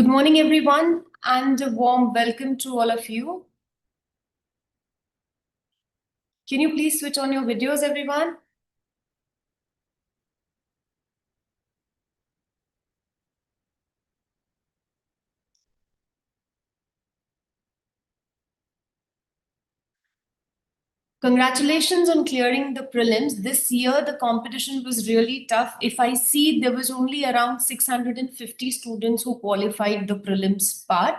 Good morning, everyone, and a warm welcome to all of you. Can you please switch on your videos, everyone? Congratulations on clearing the prelims. This year, the competition was really tough. If I see, there was only around 650 students who qualified the prelims part.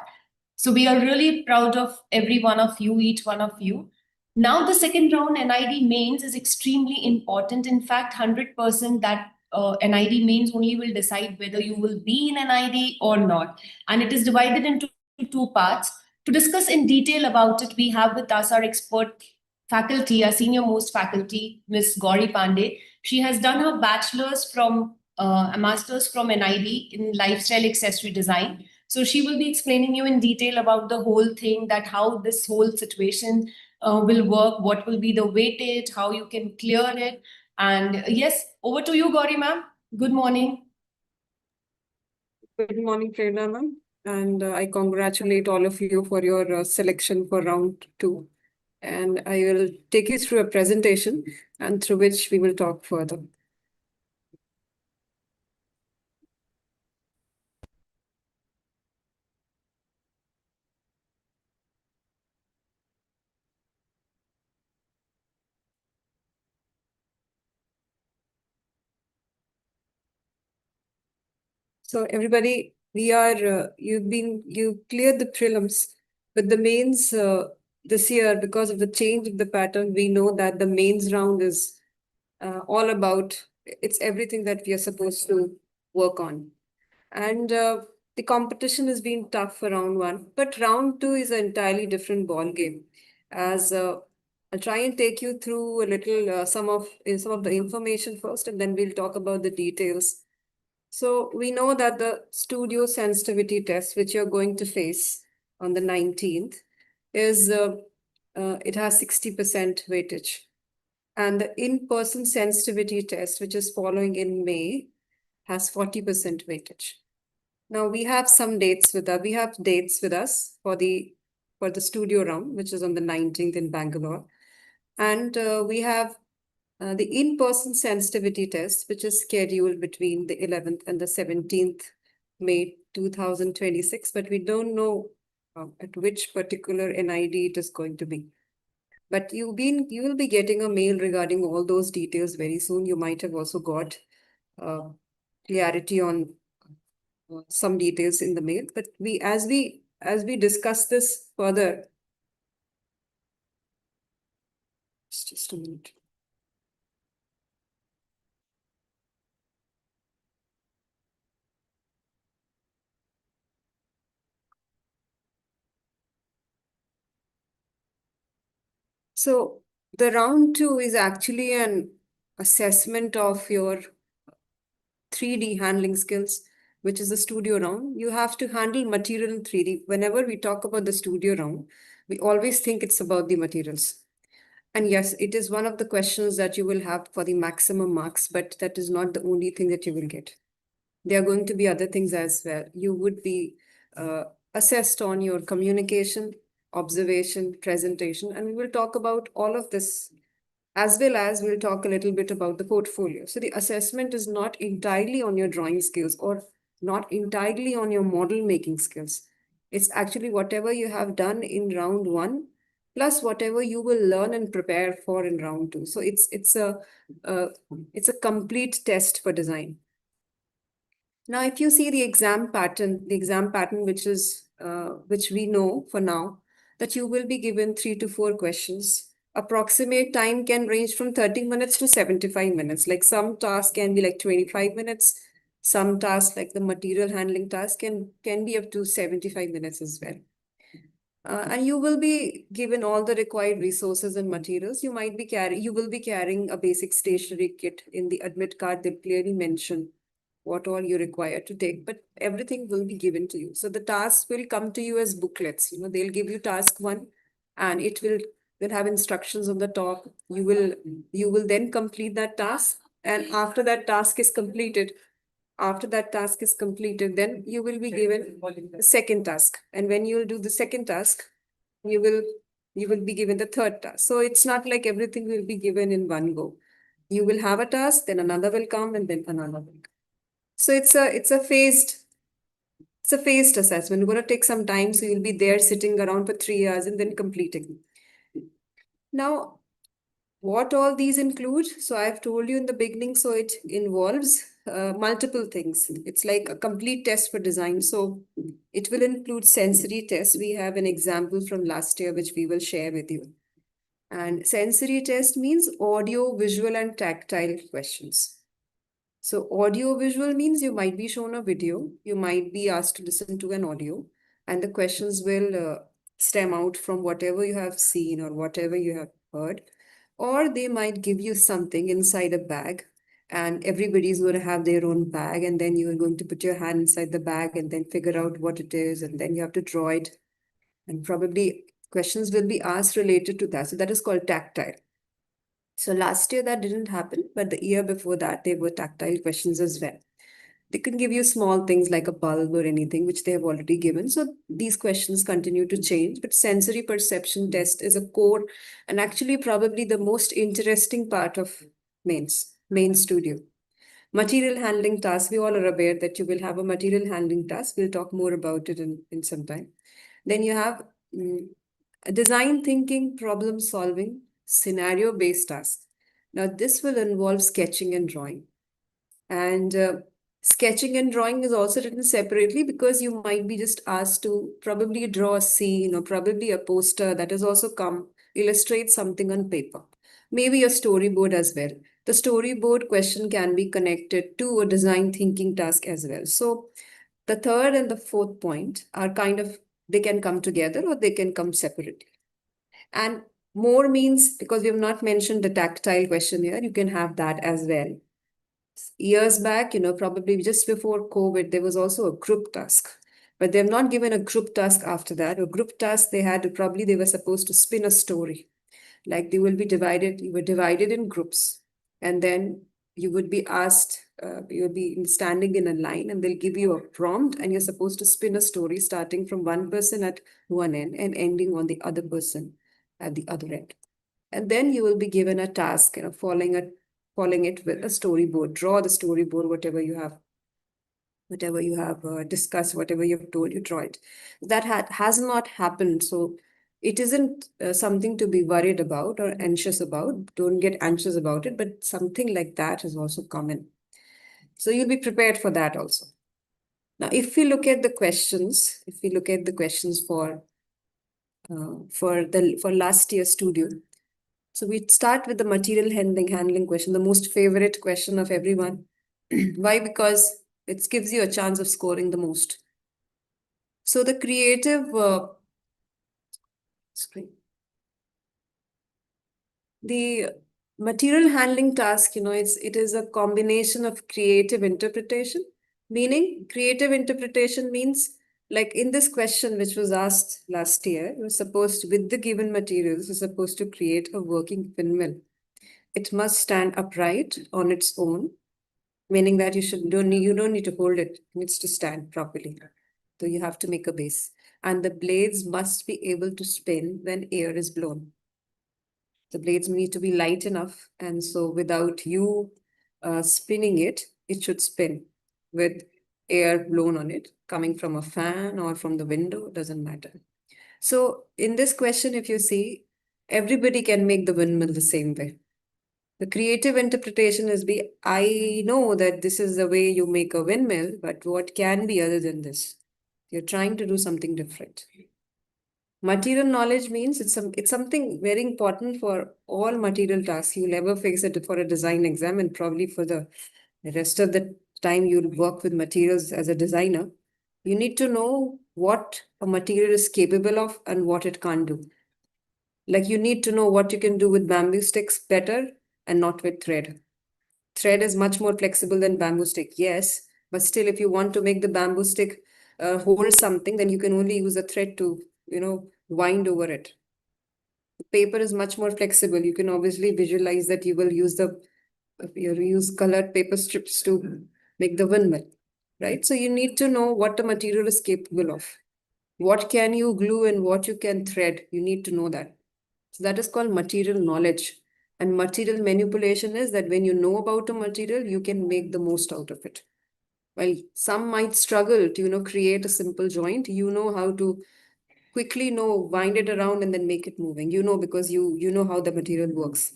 So we are really proud of every one of you, each one of you. Now, the second round NID mains is extremely important. In fact, 100% that NID mains only will decide whether you will be in NID or not. And it is divided into two parts. To discuss in detail about it, we have with us our expert faculty, our senior most faculty, Ms. Gauri Pandey. She has done her bachelor's from a master's from NID in lifestyle accessory design. So she will be explaining you in detail about the whole thing, that how this whole situation will work, what will be the weightage, how you can clear it. And yes, over to you, Gauri ma'am. Good morning. Good morning, Prerna ma'am. And I congratulate all of you for your selection for round 2. And I will take you through a presentation and through which we will talk further. So everybody, you cleared the prelims, but the mains this year, because of the change of the pattern, we know that the mains round is all about, it's everything that we are supposed to work on. And the competition has been tough for round 1, but round 2 is an entirely different ball game. As I'll try and take you through a little some of the information first, and then we'll talk about the details. So we know that the studio sensitivity test, which you're going to face on the 19th, is it has 60% weightage. And the in-person sensitivity test, which is following in May, has 40% weightage. Now we have some dates with us. We have dates with us for the studio round, which is on the 19th in Bangalore. And we have the in-person sensitivity test, which is scheduled between the 11th and the 17th May 2026, but we don't know at which particular NID it is going to be. But you will be getting a mail regarding all those details very soon. You might have also got clarity on some details in the mail. But as we discuss this further, just a minute. So the round 2 is actually an assessment of your 3D handling skills, which is the studio round. You have to handle material in 3D. Whenever we talk about the studio round, we always think it's about the materials. And yes, it is one of the questions that you will have for the maximum marks, but that is not the only thing that you will get. There are going to be other things as well. You would be assessed on your communication, observation, presentation, and we will talk about all of this, as well as we'll talk a little bit about the portfolio. So the assessment is not entirely on your drawing skills or not entirely on your model making skills. It's actually whatever you have done in round 1, plus whatever you will learn and prepare for in round 2. So it's a complete test for design. Now, if you see the exam pattern, which we know for now, that you will be given 3 to 4 questions. Approximate time can range from 30 minutes to 75 minutes. Like some tasks can be like 25 minutes. Some tasks like the material handling task can be up to 75 minutes as well. And you will be given all the required resources and materials. You will be carrying a basic stationery kit. In the admit card, they clearly mention what all you require to take, but everything will be given to you. So the tasks will come to you as booklets. They'll give you task 1 and it will have instructions on the top. You will then complete that task. And after that task is completed, After that task is completed, then you will be given the second task. And when you will do the second task, you will be given the third task. So it's not like everything will be given in one go. You will have a task, then another will come, and then another will come. So it's a phased assessment. It's going to take some time. So you'll be there sitting around for 3 hours and then completing. Now, what all these include? So I've told you in the beginning, so it involves multiple things. It's like a complete test for design. So it will include sensory tests. We have an example from last year, which we will share with you. And sensory test means audio, visual, and tactile questions. So audio visual means you might be shown a video, you might be asked to listen to an audio, and the questions will stem out from whatever you have seen or whatever you have heard. Or they might give you something inside a bag, and everybody's going to have their own bag, and then you're going to put your hand inside the bag and then figure out what it is, and then you have to draw it. And probably questions will be asked related to that. So that is called tactile. So last year that didn't happen, but the year before that, there were tactile questions as well. They can give you small things like a bulb or anything, which they have already given. So these questions continue to change, but sensory perception test is a core and actually probably the most interesting part of Mains Studio. Material handling task, we all are aware that you will have a material handling task. We'll talk more about it in some time. Then you have design thinking, problem solving, scenario-based tasks. Now, this will involve sketching and drawing. And sketching and drawing is also written separately because you might be just asked to probably draw a scene or probably a poster that has also come, illustrate something on paper. Maybe a storyboard as well. The storyboard question can be connected to a design thinking task as well. So the third and the fourth point are kind of, they can come together or they can come separately. And more means, because we have not mentioned the tactile question here, you can have that as well. Years back, probably just before COVID, there was also a group task, but they've not given a group task after that. A group task, they were supposed to spin a story. Like you were divided in groups, and then you would be asked, you'll be standing in a line and they'll give you a prompt and you're supposed to spin a story starting from one person at one end and ending on the other person at the other end. And then you will be given a task, following it with a storyboard. Draw the storyboard, whatever you have discussed, whatever you've told, you draw it. That has not happened. So it isn't something to be worried about or anxious about. Don't get anxious about it, but something like that is also common. So you'll be prepared for that also. Now, if we look at the questions, for last year's studio, so we start with the material handling question, the most favorite question of everyone. Why? Because it gives you a chance of scoring the most. So the creative the material handling task, it is a combination of creative interpretation, meaning creative interpretation means like in this question, which was asked last year, you're supposed to, with the given materials, you're supposed to create a working windmill. It must stand upright on its own, meaning that you don't need to hold it. It needs to stand properly. So you have to make a base. And the blades must be able to spin when air is blown. The blades need to be light enough. And so without you spinning it, it should spin with air blown on it, coming from a fan or from the window, doesn't matter. So in this question, if you see, everybody can make the windmill the same way. The creative interpretation is I know that this is the way you make a windmill, but what can be other than this? You're trying to do something different. Material knowledge means it's something very important for all material tasks. You'll ever face it for a design exam, and probably for the rest of the time you'll work with materials as a designer. You need to know what a material is capable of and what it can't do. Like you need to know what you can do with bamboo sticks better and not with thread. Thread is much more flexible than bamboo stick, yes, but still if you want to make the bamboo stick hold something, then you can only use a thread to, wind over it. The paper is much more flexible. You can obviously visualize that you will use colored paper strips to make the windmill. right? So you need to know what the material is capable of. What can you glue and what you can thread? You need to know that. So that is called material knowledge. And material manipulation is that when you know about a material, you can make the most out of it. While some might struggle to, create a simple joint, you know how to quickly wind it around and then make it moving. Because you know how the material works.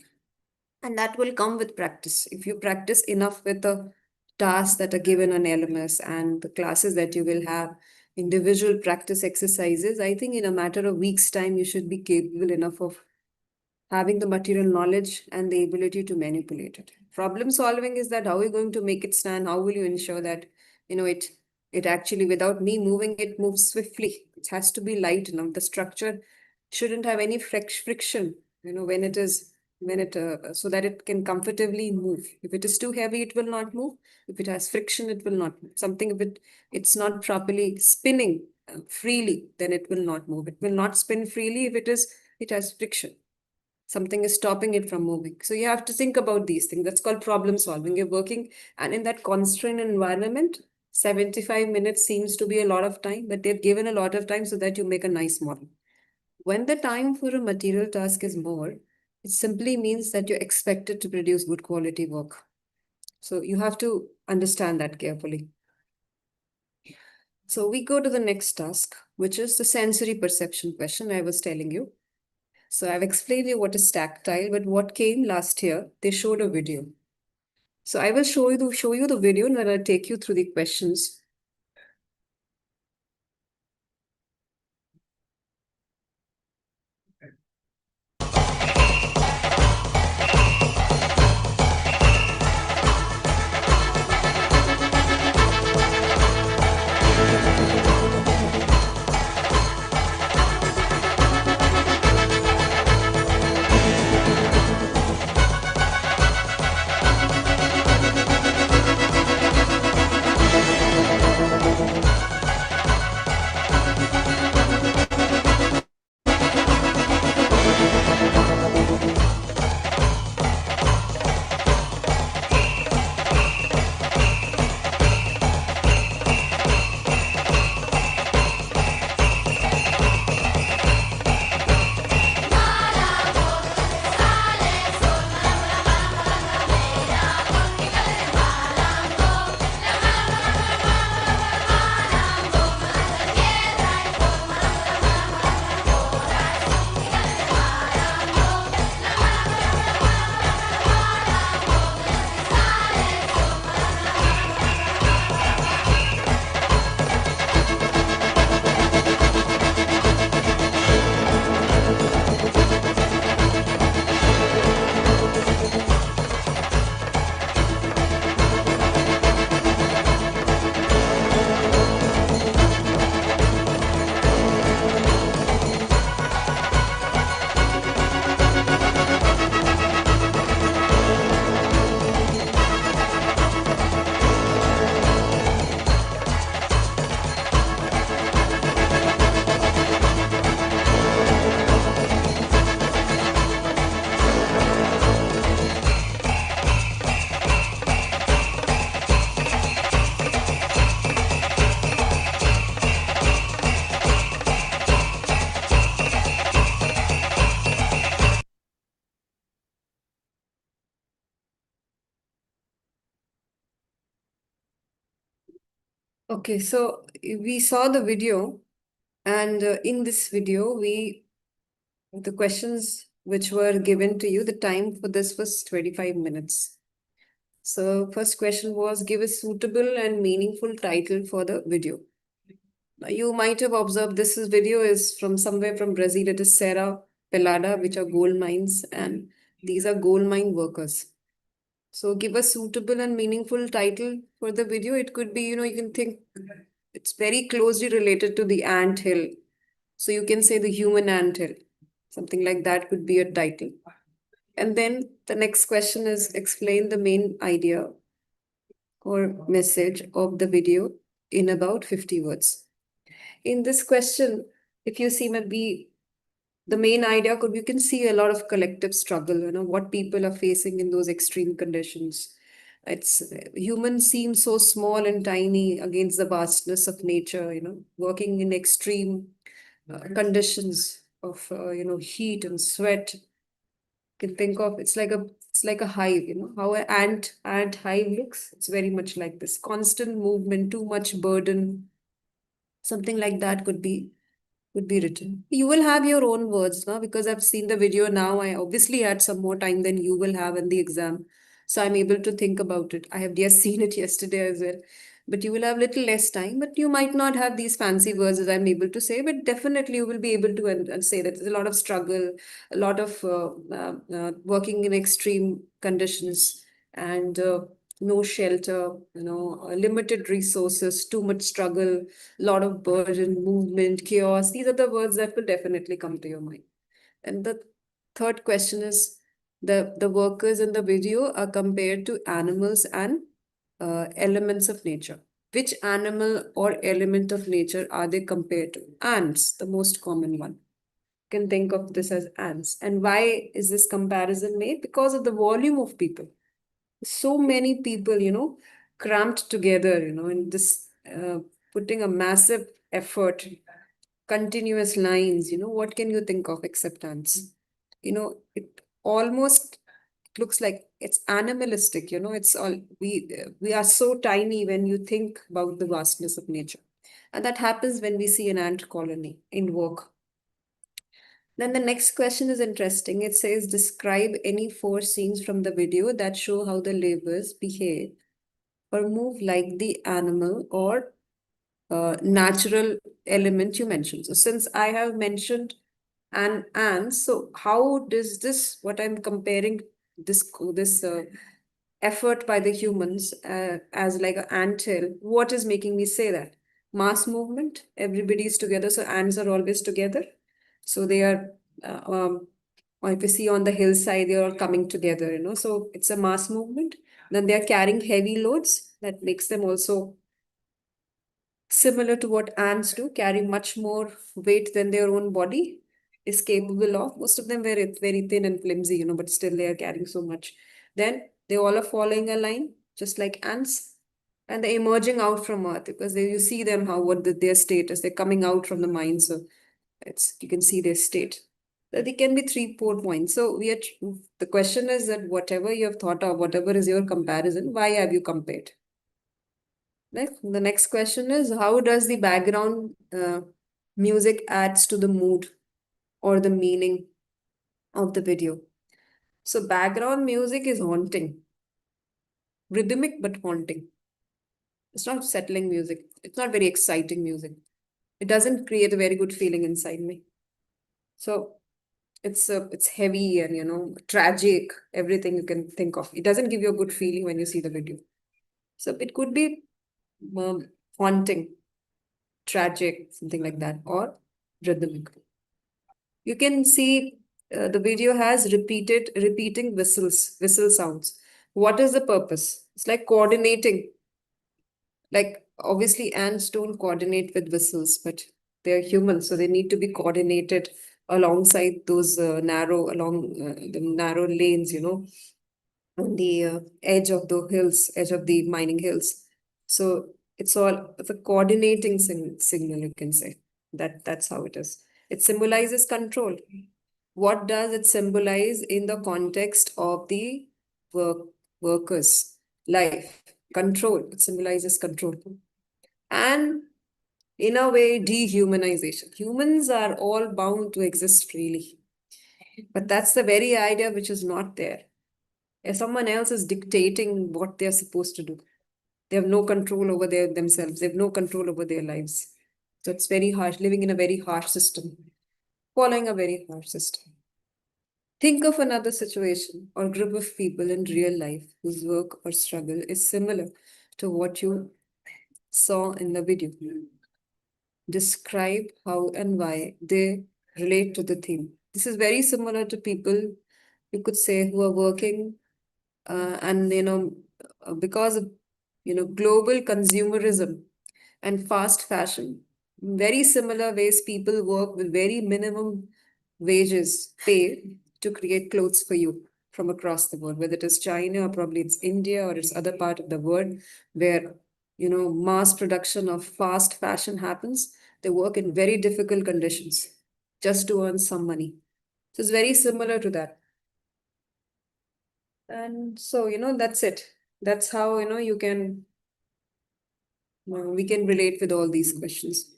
And that will come with practice. If you practice enough with the tasks that are given on LMS and the classes that you will have, individual practice exercises, I think in a matter of weeks' time, you should be capable enough of having the material knowledge and the ability to manipulate it. Problem solving is that how are you going to make it stand? How will you ensure that, it actually, without me moving, it moves swiftly. It has to be light enough. The structure shouldn't have any friction, when it is, so that it can comfortably move. If it is too heavy, it will not move. If it has friction, it will not move. Something, if it's not properly spinning freely, then it will not move. It will not spin freely if it has friction. Something is stopping it from moving. So you have to think about these things. That's called problem solving. You're working, and in that constrained environment, 75 minutes seems to be a lot of time, but they've given a lot of time so that you make a nice model. When the time for a material task is more, it simply means that you're expected to produce good quality work. So you have to understand that carefully. So we go to the next task, which is the sensory perception question I was telling you. So I've explained you what is tactile, but what came last year, they showed a video. So I will show you the video and then I'll take you through the questions. Okay, so we saw the video, and in this video, the questions which were given to you, the time for this was 25 minutes. So first question was, give a suitable and meaningful title for the video. Now, you might have observed video is from somewhere from Brazil. It is Serra Pelada, which are gold mines, and these are gold mine workers. So give a suitable and meaningful title for the video. It could be, you can think it's very closely related to the ant hill. So you can say the human ant hill. Something like that could be a title. And then the next question is explain the main idea or message of the video in about 50 words. In this question, if you see maybe the main idea you can see a lot of collective struggle, what people are facing in those extreme conditions. It's humans seem so small and tiny against the vastness of nature, working in extreme conditions of heat and sweat. You can think of it's like a hive, how an ant hive looks. It's very much like this constant movement, too much burden, something like that could be written. You will have your own words now because I've seen the video now. I obviously had some more time than you will have in the exam. So I'm able to think about it. I have just seen it yesterday as well. But you will have little less time, but you might not have these fancy words as I'm able to say, but definitely you will be able to and say that there's a lot of struggle, a lot of working in extreme conditions and no shelter, limited resources, too much struggle, lot of burden, movement, chaos. These are the words that will definitely come to your mind. And the third question is the workers in the video are compared to animals and elements of nature. Which animal or element of nature are they compared to? Ants, the most common one. You can think of this as ants. And why is this comparison made? Because of the volume of people. So many people, cramped together, in this putting a massive effort, continuous lines, what can you think of except ants? It almost looks like it's animalistic, it's all we are so tiny when you think about the vastness of nature. And that happens when we see an ant colony in work. Then the next question is interesting. It says, describe any four scenes from the video that show how the laborers behave or move like the animal or natural element you mentioned. So since I have mentioned an ant, so how does this, what I'm comparing this effort by the humans as like an anthill, what is making me say that? Mass movement, everybody is together, so ants are always together. So they are, or if you see on the hillside, they are all coming together, so it's a mass movement. Then they are carrying heavy loads that makes them also similar to what ants do, carry much more weight than their own body is capable of. Most of them were very thin and flimsy, but still they are carrying so much. Then they all are following a line, just like ants, and they're emerging out from earth because you see them their status. They're coming out from the mine, so you can see their state. So they can be 3 4 points. So the question is that whatever you have thought of, whatever is your comparison, why have you compared? The next question is, how does the background music adds to the mood or the meaning of the video? So background music is haunting, rhythmic but haunting. It's not settling music. It's not very exciting music. It doesn't create a very good feeling inside me. So it's heavy and tragic, everything you can think of. It doesn't give you a good feeling when you see the video. So it could be haunting, tragic, something like that, or rhythmic. You can see the video has repeating whistle sounds. What is the purpose? It's like coordinating. Like obviously ants don't coordinate with whistles, but they're human, so they need to be coordinated alongside those the narrow lanes, on the edge of the hills, edge of the mining hills. So it's a coordinating signal, you can say. That's how it is. It symbolizes control. What does it symbolize in the context of the workers' life? Control. It symbolizes control. And in a way, dehumanization. Humans are all bound to exist freely. But that's the very idea which is not there. If someone else is dictating what they're supposed to do, they have no control over themselves. They have no control over their lives. So it's very harsh, living in a very harsh system, following a very harsh system. Think of another situation or group of people in real life whose work or struggle is similar to what you saw in the video. Describe how and why they relate to the theme. This is very similar to people, you could say, who are working and because of global consumerism and fast fashion, very similar ways people work with very minimum wages pay to create clothes for you. from across the world, whether it is China or probably it's India or it's other part of the world where, mass production of fast fashion happens. They work in very difficult conditions just to earn some money. So it's very similar to that. And so, that's it. That's how, you can, we can relate with all these questions.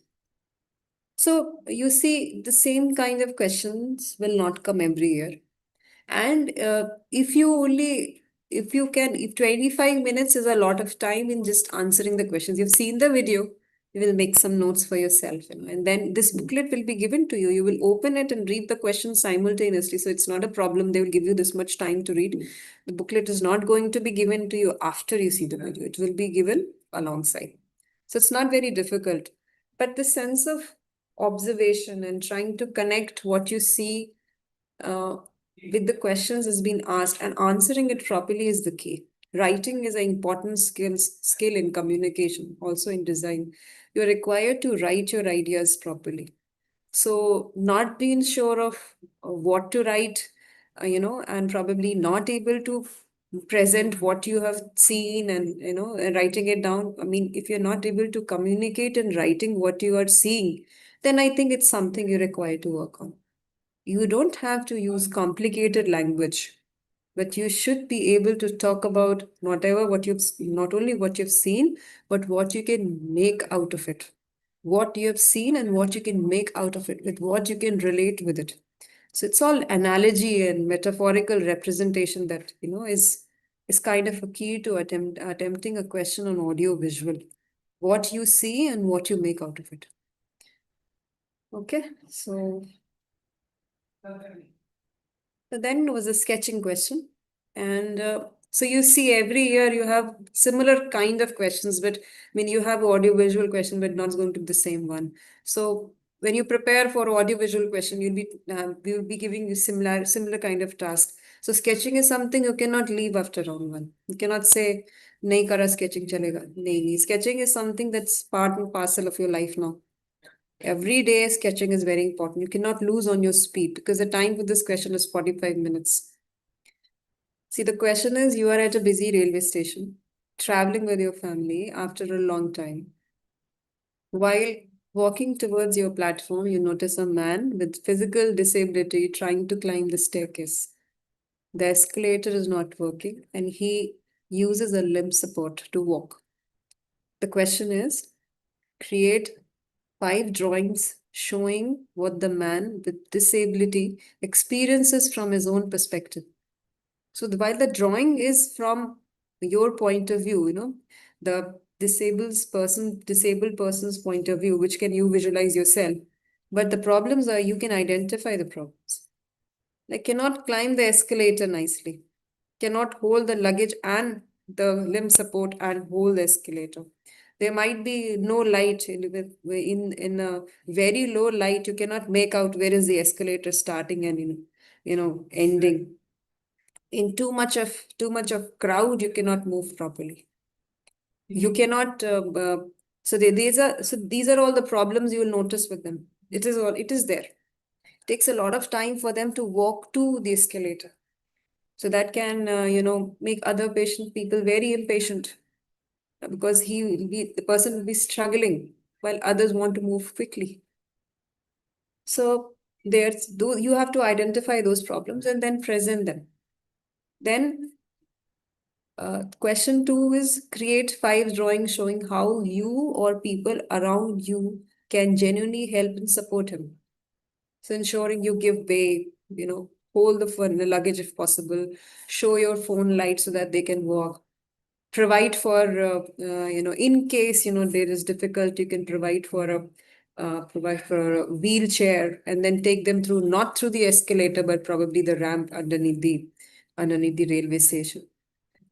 So you see, the same kind of questions will not come every year. And if 25 minutes is a lot of time in just answering the questions, you've seen the video, you will make some notes for yourself, and then this booklet will be given to you. You will open it and read the questions simultaneously. So it's not a problem. They will give you this much time to read. The booklet is not going to be given to you after you see the video. It will be given alongside. So it's not very difficult. But the sense of observation and trying to connect what you see with the questions has been asked and answering it properly is the key. Writing is an important skill in communication, also in design. You're required to write your ideas properly. So not being sure of what to write, and probably not able to present what you have seen and, and writing it down. I mean, if you're not able to communicate in writing what you are seeing, then I think it's something you require to work on. You don't have to use complicated language, but you should be able to talk about not only what you've seen, but what you can make out of it. What you have seen and what you can make out of it, with what you can relate with it. So it's all analogy and metaphorical representation that, is kind of a key to attempting a question on audio visual. What you see and what you make out of it. Okay, so then was a sketching question. And so you see every year you have similar kind of questions, but I mean, you have audio visual question, but not going to be the same one. So when you prepare for audio visual question, we'll be giving you similar kind of task. So sketching is something you cannot leave after round one. You cannot say, nahi kara sketching chalega. Nahi. Sketching is something that's part and parcel of your life now. Every day sketching is very important. You cannot lose on your speed because the time for this question is 45 minutes. See, the question is, you are at a busy railway station, traveling with your family after a long time. While walking towards your platform, you notice a man with physical disability trying to climb the staircase. The escalator is not working and he uses a limb support to walk. The question is, create 5 drawings showing what the man with disability experiences from his own perspective. So while the drawing is from your point of view, the disabled person's point of view, which can you visualize yourself. But the problems are you can identify the problems. Like cannot climb the escalator nicely, cannot hold the luggage and the limb support and hold the escalator. There might be no light in a very low light. You cannot make out where is the escalator starting and ending. In too much of crowd, you cannot move properly. You cannot. These are all the problems you will notice with them. It is there. It takes a lot of time for them to walk to the escalator. So that can make other people very impatient because the person will be struggling while others want to move quickly. So you have to identify those problems and then present them. Then question 2 is create 5 drawings showing how you or people around you can genuinely help and support him. So ensuring you give way, hold the luggage if possible, show your phone light so that they can walk. Provide for, in case, there is difficulty, you can provide for a wheelchair and then take them through, not through the escalator, but probably the ramp underneath the railway station.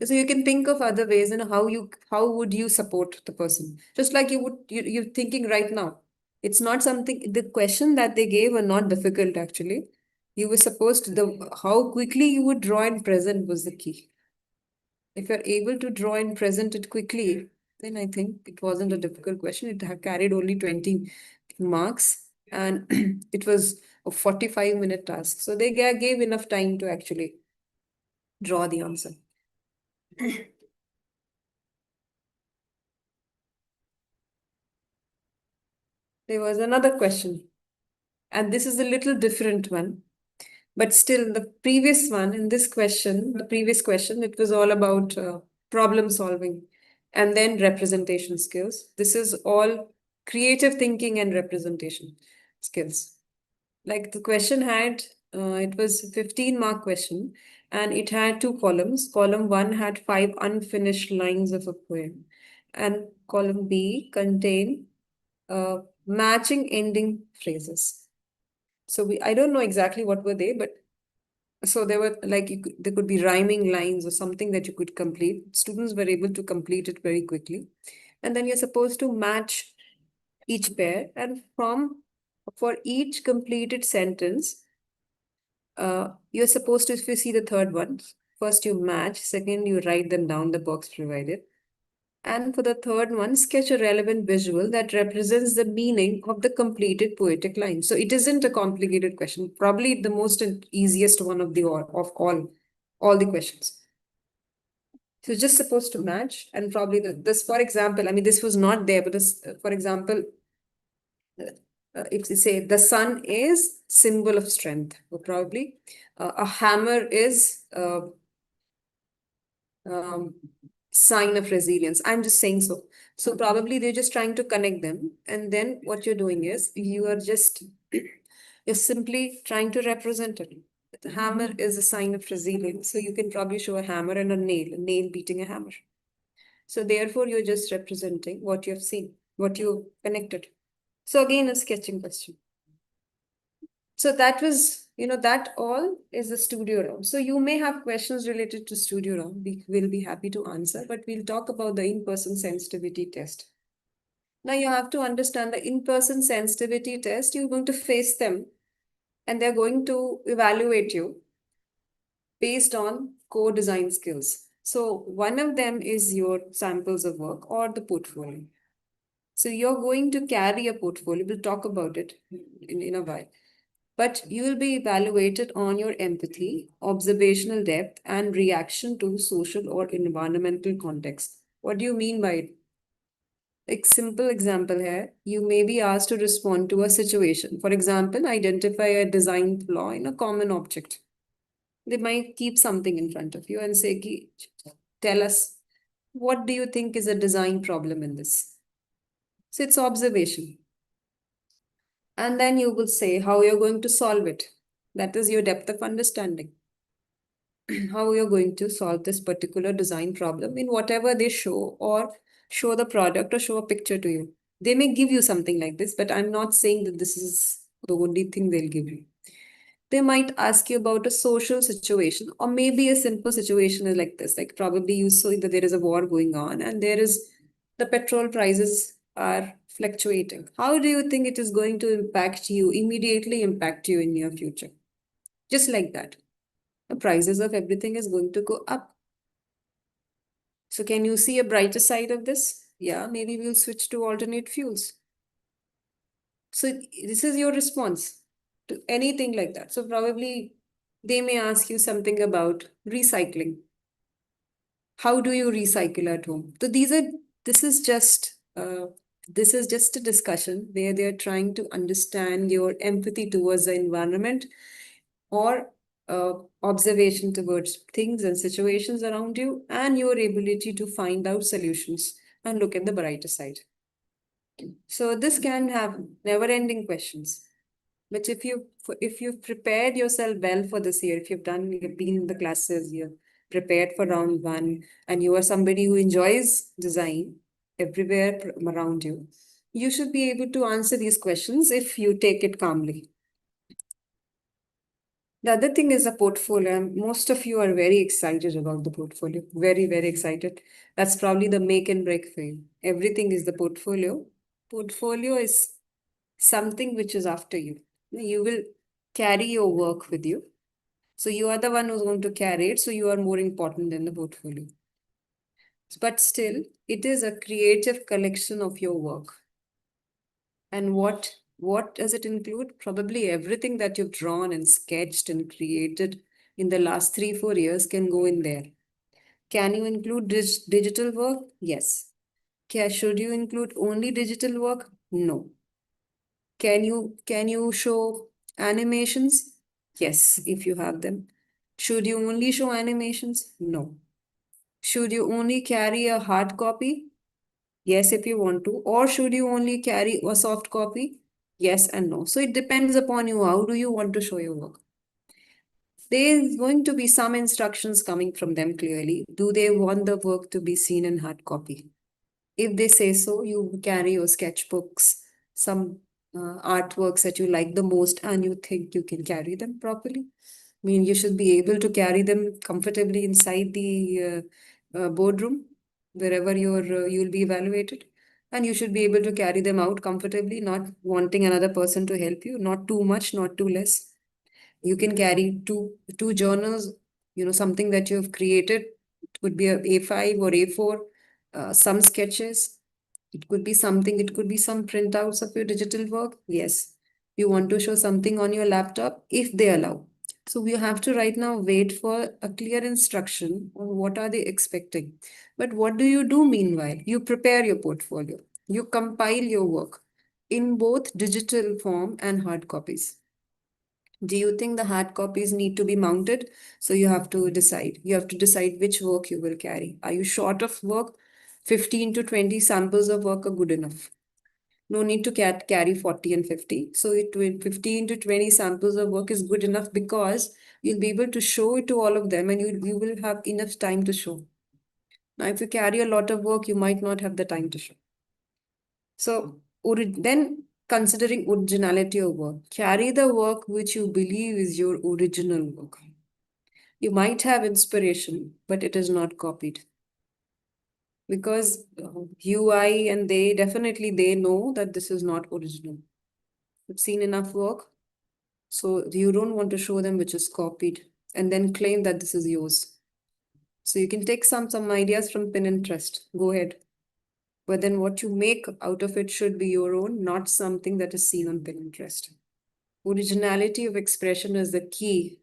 So you can think of other ways and how would you support the person? Just like you're thinking right now. It's not something, the question that they gave were not difficult actually. You were supposed to, how quickly you would draw and present was the key. If you're able to draw and present it quickly, then I think it wasn't a difficult question. It had carried only 20 marks and it was a 45-minute task. So they gave enough time to actually draw the answer. There was another question, and this is a little different one. But still, the previous one in this question, the previous question, it was all about problem solving and then representation skills. This is all creative thinking and representation skills. Like the question had, it was a 15-mark question, and it had two columns. Column 1 had 5 unfinished lines of a poem, and column B contained matching ending phrases. So I don't know exactly what were they, but so there were like there could be rhyming lines or something that you could complete. Students were able to complete it very quickly, and then you're supposed to match each pair, and for each completed sentence, you're supposed to, if you see the third one, first you match, second you write them down the box provided. And for the third one, sketch a relevant visual that represents the meaning of the completed poetic line. So it isn't a complicated question, probably the most and easiest one of all the questions. So just supposed to match, and probably this, for example, I mean, this was not there, but this, for example, if they say the sun is symbol of strength, or probably a hammer is sign of resilience. I'm just saying so. So probably they're just trying to connect them. And then what you're doing is you're simply trying to represent it. The hammer is a sign of resilience. So you can probably show a hammer and a nail beating a hammer. So therefore you're just representing what you've seen, what you've connected. So again, a sketching question. So that was, that all is the studio round. So you may have questions related to studio round. We will be happy to answer, but we'll talk about the in-person sensitivity test. Now you have to understand the in-person sensitivity test. You're going to face them, and they're going to evaluate you based on core design skills. So one of them is your samples of work or the portfolio. So you're going to carry a portfolio. We'll talk about it in a while. But you will be evaluated on your empathy, observational depth, and reaction to social or environmental context. What do you mean by it? Like simple example here, you may be asked to respond to a situation. For example, identify a design flaw in a common object. They might keep something in front of you and say, tell us, what do you think is a design problem in this? So it's observation. And then you will say how you're going to solve it. That is your depth of understanding. How you're going to solve this particular design problem in whatever they show, or show the product or show a picture to you. They may give you something like this, but I'm not saying that this is the only thing they'll give you. They might ask you about a social situation, or maybe a simple situation is like this, like probably you saw that there is a war going on and the petrol prices are fluctuating. How do you think it is going to immediately impact you in near future? Just like that. The prices of everything is going to go up. So can you see a brighter side of this? Yeah, maybe we'll switch to alternate fuels. So this is your response to anything like that. So probably they may ask you something about recycling. How do you recycle at home? So this is just a discussion where they're trying to understand your empathy towards the environment, or observation towards things and situations around you, and your ability to find out solutions and look at the brighter side. So this can have never-ending questions. But if you've prepared yourself well for this year, if you've been in the classes, you've prepared for round 1, and you are somebody who enjoys design everywhere around you, you should be able to answer these questions if you take it calmly. The other thing is the portfolio. Most of you are very excited about the portfolio. Very, very excited. That's probably the make and break for you. Everything is the portfolio. Portfolio is something which is after you. You will carry your work with you. So you are the one who's going to carry it. So you are more important than the portfolio. But still, it is a creative collection of your work. And what does it include? Probably everything that you've drawn and sketched and created in the last 3-4 years can go in there. Can you include digital work? Yes. Should you include only digital work? No. Can you show animations? Yes, if you have them. Should you only show animations? No. Should you only carry a hard copy? Yes, if you want to. Or should you only carry a soft copy? Yes and no. So it depends upon you. How do you want to show your work? There's going to be some instructions coming from them clearly. Do they want the work to be seen in hard copy? If they say so, you carry your sketchbooks, some artworks that you like the most, and you think you can carry them properly. I mean, you should be able to carry them comfortably inside the boardroom, wherever you'll be evaluated. And you should be able to carry them out comfortably, not wanting another person to help you, not too much, not too less. You can carry two journals, something that you have created. It could be a A5 or A4, some sketches. It could be something, it could be some printouts of your digital work. Yes. You want to show something on your laptop if they allow. So we have to right now wait for a clear instruction on what are they expecting. But what do you do meanwhile? You prepare your portfolio. You compile your work in both digital form and hard copies. Do you think the hard copies need to be mounted? So you have to decide. You have to decide which work you will carry. Are you short of work? 15 to 20 samples of work are good enough. No need to carry 40 and 50. So 15 to 20 samples of work is good enough because you'll be able to show it to all of them and you will have enough time to show. Now, if you carry a lot of work, you might not have the time to show. So then considering originality of work, carry the work which you believe is your original work. You might have inspiration, but it is not copied. Because UI and they know that this is not original. You've seen enough work, so you don't want to show them which is copied and then claim that this is yours. So you can take some ideas from Pinterest. Go ahead. But then what you make out of it should be your own, not something that is seen on Pinterest. Originality of expression is the key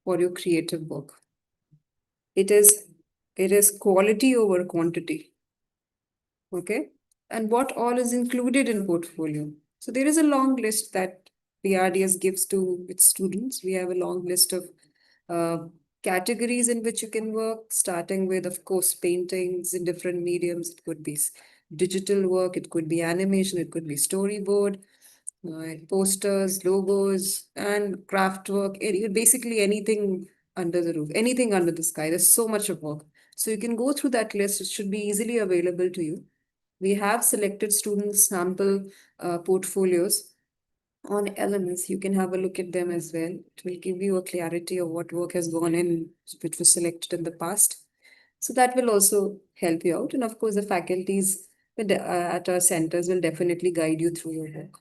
for your creative work. It is quality over quantity. Okay. And what all is included in portfolio? So there is a long list that BRDS gives to its students. We have a long list of categories in which you can work, starting with, of course, paintings in different mediums. It could be digital work, it could be animation, it could be storyboard, posters, logos, and craft work. Basically anything under the roof, anything under the sky. There's so much of work. So you can go through that list. It should be easily available to you. We have selected student sample portfolios on LMS. You can have a look at them as well. It will give you a clarity of what work has gone in, which was selected in the past. So that will also help you out. And of course, the faculties at our centers will definitely guide you through your work.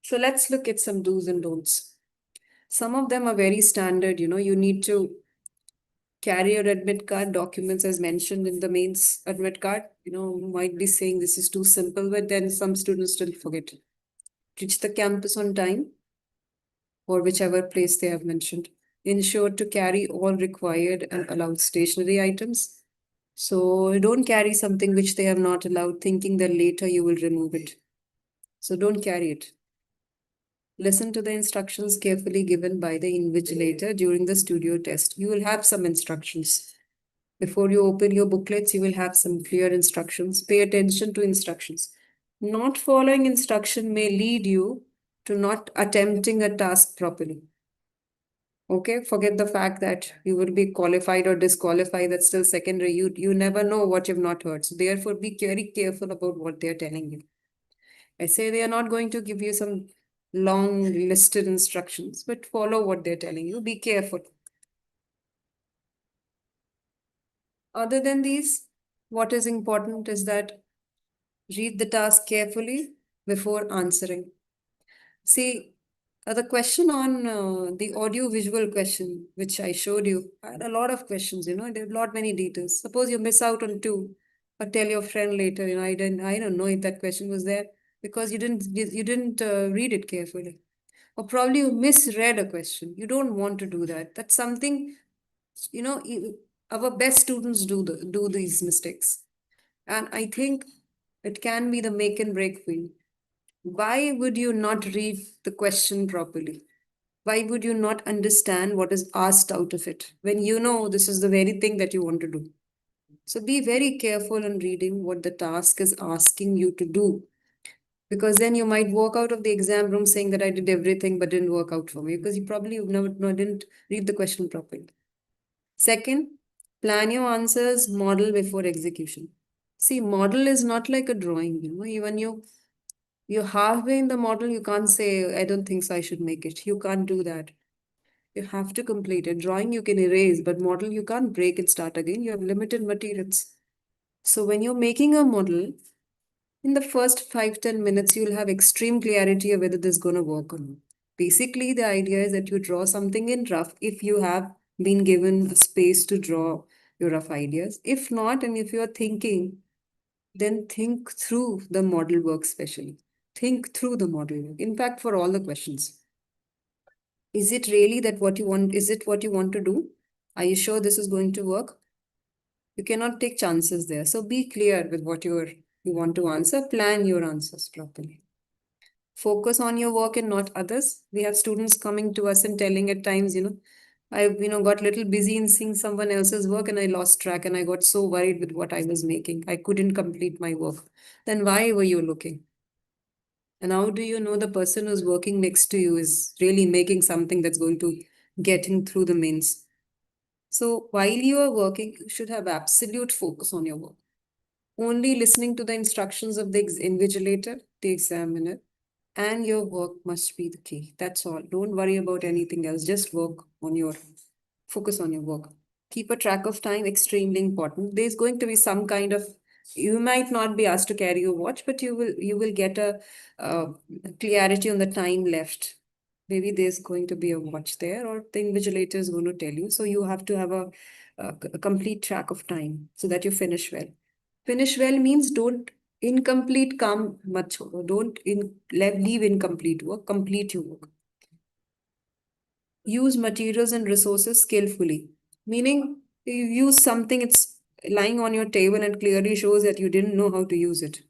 So let's look at some do's and don'ts. Some of them are very standard. You need to carry your admit card documents as mentioned in the mains admit card. You might be saying this is too simple, but then some students still forget. Reach the campus on time or whichever place they have mentioned. Ensure to carry all required and allowed stationery items. So don't carry something which they have not allowed, thinking that later you will remove it. So don't carry it. Listen to the instructions carefully given by the invigilator during the studio test. You will have some instructions. Before you open your booklets, you will have some clear instructions. Pay attention to instructions. Not following instruction may lead you to not attempting a task properly. Okay, forget the fact that you will be qualified or disqualified. That's still secondary. You never know what you've not heard. So therefore, be very careful about what they're telling you. I say they are not going to give you some long listed instructions, but follow what they're telling you. Be careful. Other than these, what is important is that read the task carefully before answering. See, the question on the audio visual question, which I showed you, I had a lot of questions, there are a lot many details. Suppose you miss out on two, or tell your friend later, I don't know if that question was there. because you didn't read it carefully, or probably you misread a question. You don't want to do that. That's something, our best students do these mistakes, and I think it can be the make and break for you. Why would you not read the question properly? Why would you not understand what is asked out of it when you know this is the very thing that you want to do? So be very careful in reading what the task is asking you to do, because then you might walk out of the exam room saying that I did everything but didn't work out for me, because you probably never no, didn't read the question properly. Second, plan your answers, model before execution. See, model is not like a drawing, even you're halfway in the model, you can't say, I don't think so, I should make it. You can't do that. You have to complete it. Drawing you can erase, but model you can't break and start again. You have limited materials. So when you're making a model, in the first 5-10 minutes, you'll have extreme clarity of whether this is going to work or not. Basically, the idea is that you draw something in rough if you have been given a space to draw your rough ideas. If not, and if you're thinking, then think through the model work specially. Think through the model work. In fact, for all the questions. Is it really that what you want? Is it what you want to do? Are you sure this is going to work? You cannot take chances there. So be clear with what you want to answer. Plan your answers properly. Focus on your work and not others. We have students coming to us and telling at times, I've got little busy in seeing someone else's work and I lost track and I got so worried with what I was making. I couldn't complete my work. Then why were you looking? And how do you know the person who's working next to you is really making something that's going to get him through the mains? So while you are working, you should have absolute focus on your work. Only listening to the instructions of the invigilator, the examiner, and your work must be the key. That's all. Don't worry about anything else. Just focus on your work. Keep a track of time, extremely important. There's going to be some kind of, you might not be asked to carry your watch, but you will get a clarity on the time left. Maybe there's going to be a watch there, or the invigilator is going to tell you. So you have to have a complete track of time so that you finish well. Finish well means don't incomplete come much. Don't leave incomplete work. Complete your work. Use materials and resources skillfully. Meaning you use something, it's lying on your table and clearly shows that you didn't know how to use it.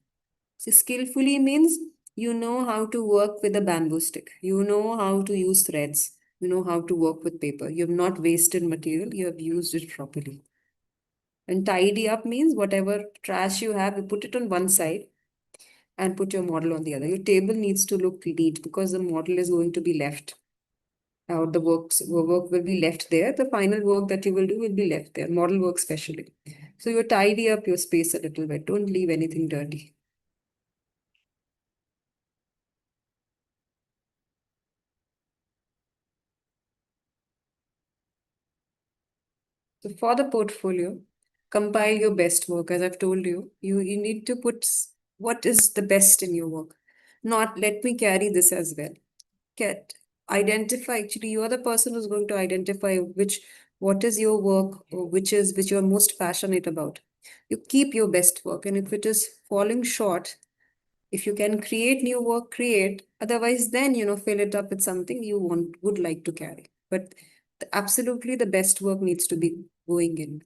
So skillfully means you know how to work with a bamboo stick. You know how to use threads. You know how to work with paper. You have not wasted material. You have used it properly. And tidy up means whatever trash you have, you put it on one side and put your model on the other. Your table needs to look neat because the model is going to be left. Or the work will be left there. The final work that you will do will be left there. Model work specially. So you tidy up your space a little bit. Don't leave anything dirty. So for the portfolio, compile your best work. As I've told you, you need to put what is the best in your work. Not let me carry this as well. Identify, actually you are the person who's going to identify what is your work, or which you're most passionate about. You keep your best work, and if it is falling short, if you can create new work, create. Otherwise, then fill it up with something you would like to carry. But absolutely the best work needs to be going in.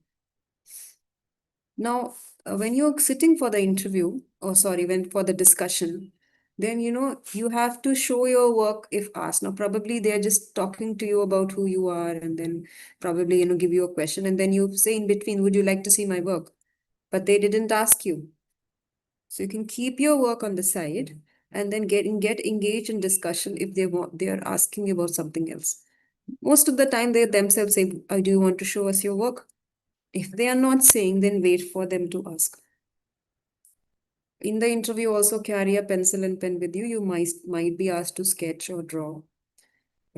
Now, when you're sitting for the interview, or sorry, when for the discussion, then you have to show your work if asked. Now, probably they're just talking to you about who you are, and then probably give you a question, and then you say in between, would you like to see my work? But they didn't ask you. So you can keep your work on the side and then get engaged in discussion if they are asking you about something else. Most of the time they themselves say, do you want to show us your work? If they are not saying, then wait for them to ask. In the interview, also carry a pencil and pen with you. You might be asked to sketch or draw,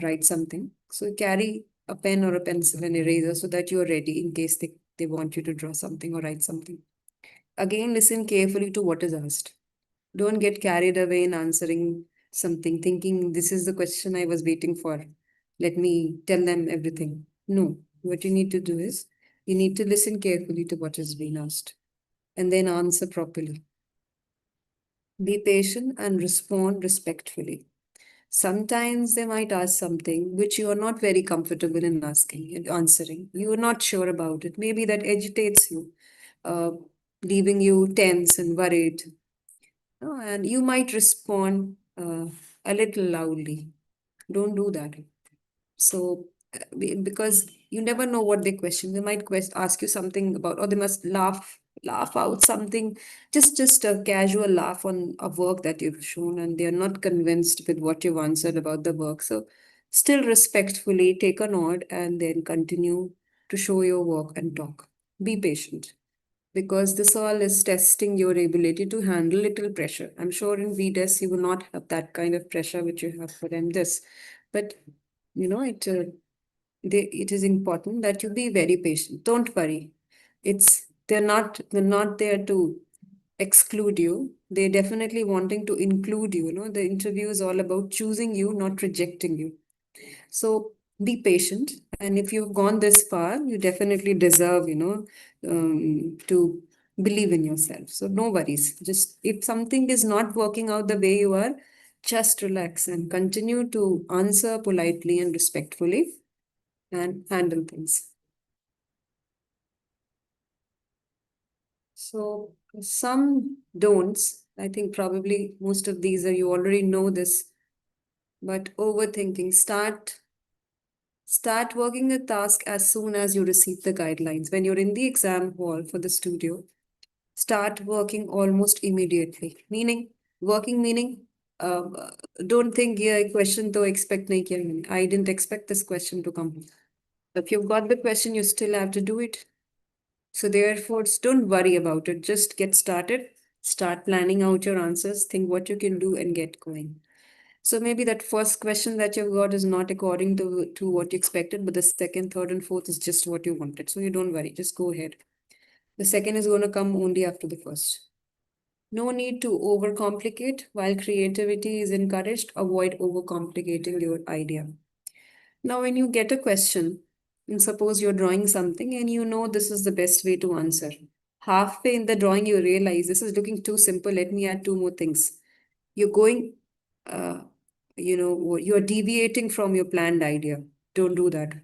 write something. So carry a pen or a pencil and eraser so that you are ready in case they want you to draw something or write something. Again, listen carefully to what is asked. Don't get carried away in answering something, thinking this is the question I was waiting for. Let me tell them everything. No, what you need to do is you need to listen carefully to what is being asked and then answer properly. Be patient and respond respectfully. Sometimes they might ask something which you are not very comfortable in asking and answering. You are not sure about it. Maybe that agitates you, uh, leaving you tense and worried. And you might respond a little loudly. Don't do that. So, because you never know what they question, they might ask you something about, or they must laugh out something, just a casual laugh on a work that you've shown, and they're not convinced with what you've answered about the work. So, still respectfully take a nod and then continue to show your work and talk. Be patient because this all is testing your ability to handle little pressure. I'm sure in VDES you will not have that kind of pressure which you have for MDES, but it is important that you be very patient. Don't worry. They're not there to exclude you. They're definitely wanting to include you. The interview is all about choosing you, not rejecting you. So be patient. And if you've gone this far, you definitely deserve, to believe in yourself. So no worries. Just if something is not working out the way you are, just relax and continue to answer politely and respectfully and handle things. So some don'ts, I think probably most of these are you already know this, but overthinking. Start working a task as soon as you receive the guidelines. When you're in the exam hall for the studio, start working almost immediately. Meaning, uh, don't think, yeah, question to expect nahi kiya maine. I didn't expect this question to come. If you've got the question, you still have to do it. So therefore, don't worry about it. Just get started. Start planning out your answers. Think what you can do and get going. So maybe that first question that you've got is not according to what you expected, but the second, third, and fourth is just what you wanted. So you don't worry. Just go ahead. The second is going to come only after the first. No need to overcomplicate. While creativity is encouraged, avoid overcomplicating your idea. Now, when you get a question, and suppose you're drawing something and you know this is the best way to answer. Halfway in the drawing, you realize this is looking too simple. Let me add two more things. You're going, uh, you're deviating from your planned idea. Don't do that.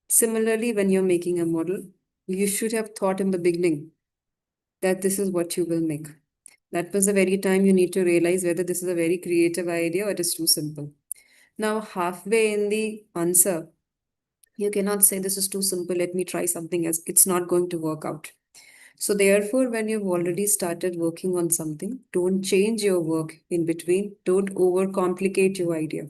Similarly, when you're making a model, you should have thought in the beginning that this is what you will make. That was the very time you need to realize whether this is a very creative idea or it is too simple. Now, halfway in the answer, you cannot say this is too simple, let me try something else. It's not going to work out. So, therefore, when you've already started working on something, don't change your work in between. Don't overcomplicate your idea.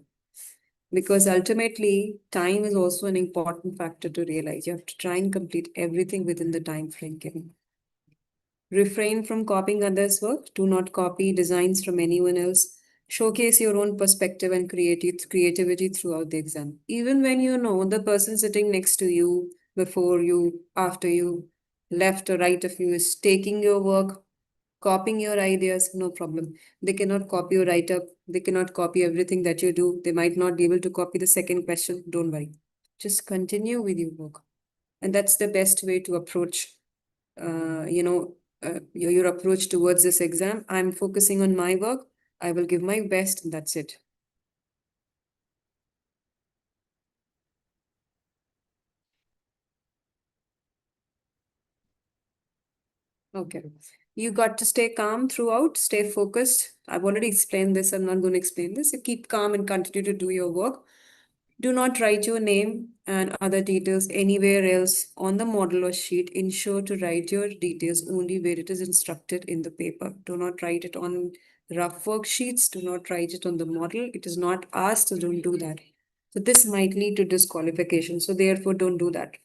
Because ultimately, time is also an important factor to realize. You have to try and complete everything within the time frame given. Refrain from copying others' work. Do not copy designs from anyone else. Showcase your own perspective and creativity throughout the exam. Even when you know the person sitting next to you, before you, after you, left or right of you is taking your work, copying your ideas, no problem. They cannot copy your write up. They cannot copy everything that you do. They might not be able to copy the second question. Don't worry. Just continue with your work. And that's the best way to approach your approach towards this exam. I'm focusing on my work. I will give my best, and that's it. Okay. You got to stay calm throughout, stay focused. I've already explained this. I'm not going to explain this. You keep calm and continue to do your work. Do not write your name and other details anywhere else on the model or sheet. Ensure to write your details only where it is instructed in the paper. Do not write it on rough worksheets. Do not write it on the model. It is not asked, so don't do that. So this might lead to disqualification. So therefore, don't do that.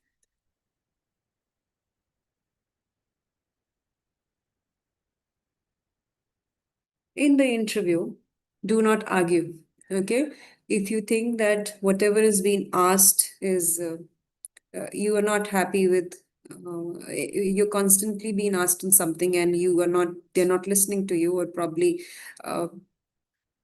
In the interview, do not argue. Okay? If you think that whatever is being asked is you are not happy with you're constantly being asked on something and they're not listening to you or probably uh,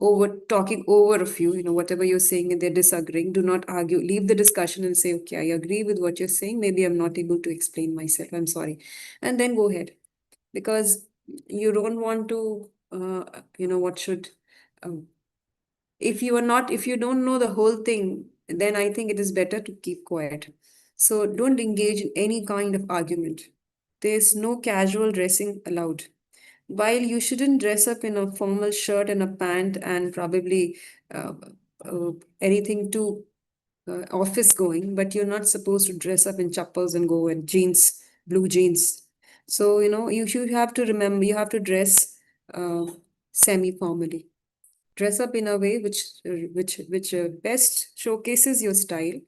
over talking over of you, whatever you're saying and they're disagreeing, do not argue. Leave the discussion and say, okay, I agree with what you're saying. Maybe I'm not able to explain myself. I'm sorry. And then go ahead because you don't want to what should, if you don't know the whole thing, then I think it is better to keep quiet. So don't engage in any kind of argument. There's no casual dressing allowed. While you shouldn't dress up in a formal shirt and a pant and probably uh, anything too office going, but you're not supposed to dress up in chappals and go in jeans, blue jeans. So, you have to remember, you have to dress semi-formally. Dress up in a way which best showcases your style,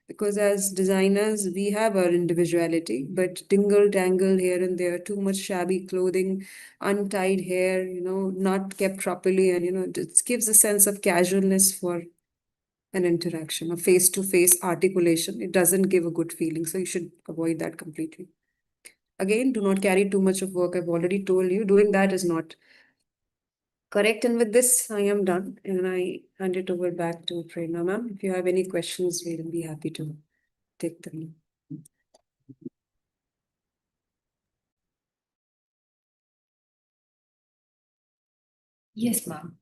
because as designers we have our individuality, but dingle dangle here and there, too much shabby clothing, untied hair, not kept properly, and it gives a sense of casualness for an interaction, a face-to-face articulation. It doesn't give a good feeling, so you should avoid that completely. Again, do not carry too much of work. I've already told you, doing that is not correct. And with this, I am done, and I hand it over back to Prerna ma'am. If you have any questions, we'll be happy to take them. Yes, ma'am.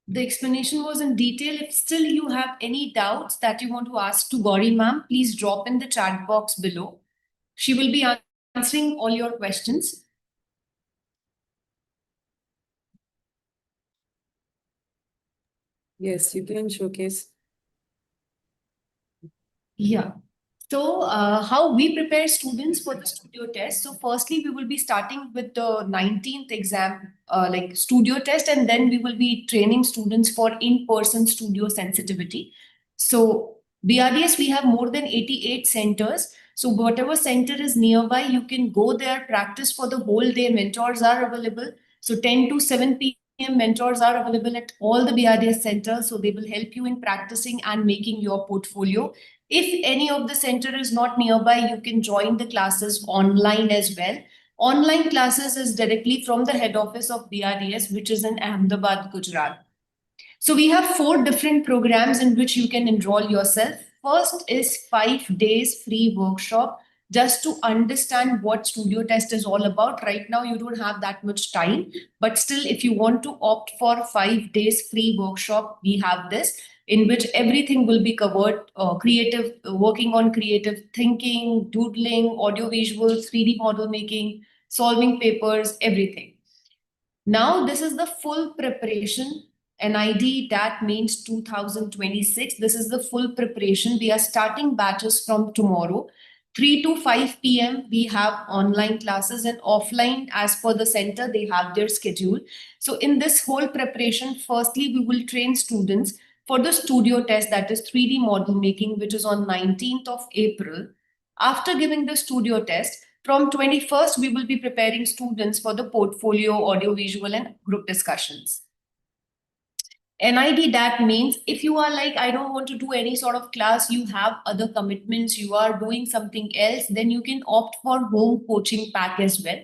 The explanation was in detail. If still you have any doubts that you want to ask to Gauri ma'am, please drop in the chat box below. She will be answering all your questions. Yes, you can showcase. Yeah. So how we prepare students for the studio test. So firstly, we will be starting with the 19th exam, like studio test, and then we will be training students for in-person studio sensitivity. So BRDS, we have more than 88 centers. So whatever center is nearby, you can go there, practice for the whole day. Mentors are available. So 10 to 7 p.m. mentors are available at all the BRDS centers. So they will help you in practicing and making your portfolio. If any of the center is not nearby, you can join the classes online as well. Online classes is directly from the head office of BRDS, which is in Ahmedabad, Gujarat. So we have 4 different programs in which you can enroll yourself. First is 5 days free workshop just to understand what studio test is all about. Right now, you don't have that much time, but still, if you want to opt for 5 days free workshop, we have this in which everything will be covered, creative, working on creative thinking, doodling, audio visuals, 3D model making, solving papers, everything. Now, this is the full preparation. NID DAT Mains 2026. This is the full preparation. We are starting batches from tomorrow. 3 to 5 p.m. we have online classes, and offline, as per the center, they have their schedule. So in this whole preparation, firstly, we will train students for the studio test, that is 3D model making, which is on 19th of April. After giving the studio test, from 21st, we will be preparing students for the portfolio, audiovisual, and group discussions. NID DAT means if you are like, I don't want to do any sort of class, you have other commitments, you are doing something else, then you can opt for home coaching pack as well.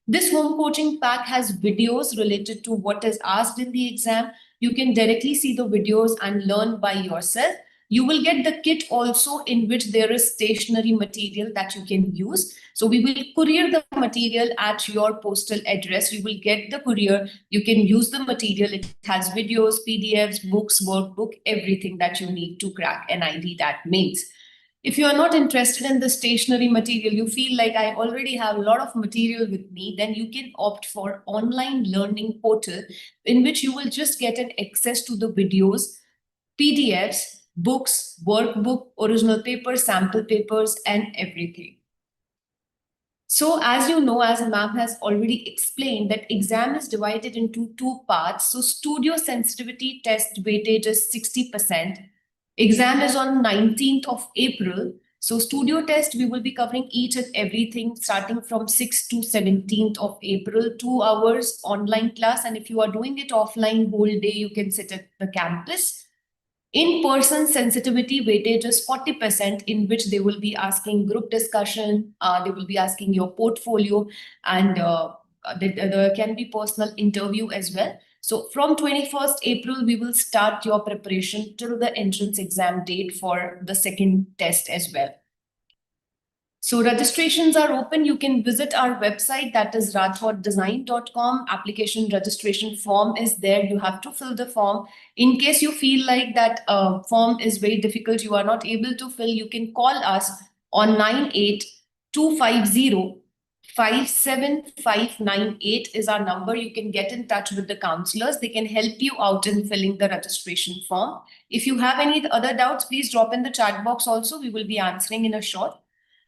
This home coaching pack has videos related to what is asked in the exam. You can directly see the videos and learn by yourself. You will get the kit also, in which there is stationery material that you can use. So we will courier the material at your postal address. You will get the courier. You can use the material. It has videos, PDFs, books, workbook, everything that you need to crack NID DAT Mains. If you are not interested in the stationery material, you feel like I already have a lot of material with me, then you can opt for online learning portal, in which you will just get an access to the videos, PDFs, books, workbook, original papers, sample papers, and everything. So as you know, as ma'am has already explained, that exam is divided into 2 parts. So studio sensitivity test weightage is 60%. Exam is on 19th of April. So studio test, we will be covering each and everything starting from 6th to 17th of April, 2 hours online class. And if you are doing it offline whole day, you can sit at the campus. In-person sensitivity weightage is 40%, in which they will be asking group discussion, they will be asking your portfolio, and there can be personal interview as well. So from 21st April, we will start your preparation till the entrance exam date for the second test as well. So registrations are open. You can visit our website, that is rathoredesignstudio.com. Application registration form is there. You have to fill the form. In case you feel like that form is very difficult, you are not able to fill, you can call us on 98-250-57598 is our number. You can get in touch with the counselors. They can help you out in filling the registration form. If you have any other doubts, please drop in the chat box also. We will be answering in a short.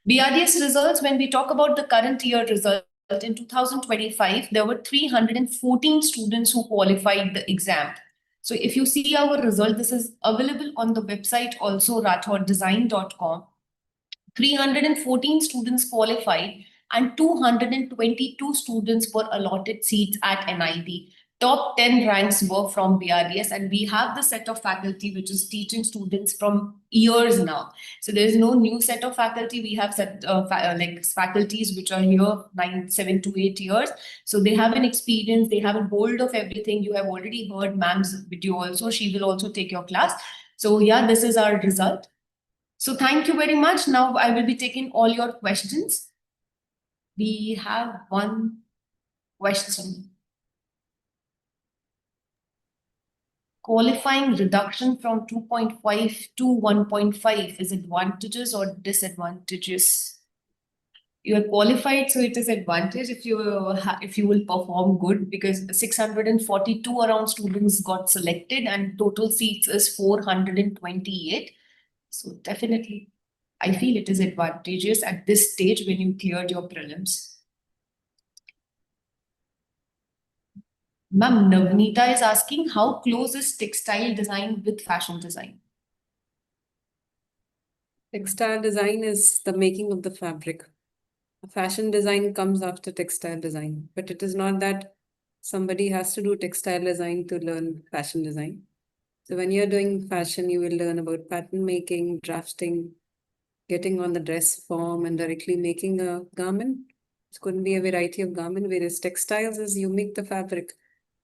BRDS results, when we talk about the current year result, in 2025, there were 314 students who qualified the exam. So if you see our result, this is available on the website also, rathoredesignstudio.com. 314 students qualified and 222 students were allotted seats at NID. Top 10 ranks were from BRDS, and we have the set of faculty which is teaching students from years now. So there is no new set of faculty. We have faculties which are here 7 to 8 years. So they have an experience, they have a hold of everything. You have already heard ma'am's video also. She will also take your class. So yeah, this is our result. So thank you very much. Now I will be taking all your questions. We have one question. Qualifying reduction from 2.5 to 1.5 is advantages or disadvantages? You are qualified, so it is advantage if you will perform good, because 642 around students got selected and total seats is 428. So definitely, I feel it is advantageous at this stage when you cleared your prelims. Ma'am, Navneeta is asking, how close is textile design with fashion design? Textile design is the making of the fabric. Fashion design comes after textile design, but it is not that somebody has to do textile design to learn fashion design. So when you're doing fashion, you will learn about pattern making, drafting, getting on the dress form and directly making a garment. It could be a variety of garment, whereas textiles is you make the fabric.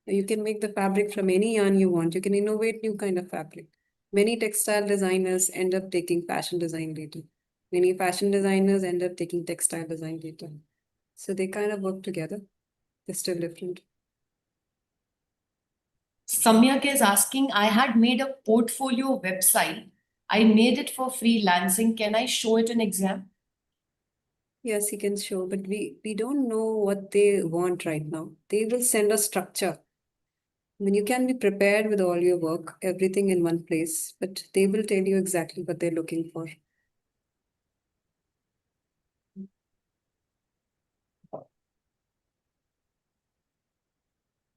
You can make the fabric from any yarn you want. You can innovate new kind of fabric. Many textile designers end up taking fashion design later. Many fashion designers end up taking textile design later. So they kind of work together. They're still different. Samyak is asking, I had made a portfolio website. I made it for freelancing. Can I show it in exam? Yes, he can show, but we don't know what they want right now. They will send a structure. I mean, you can be prepared with all your work, everything in one place, but they will tell you exactly what they're looking for.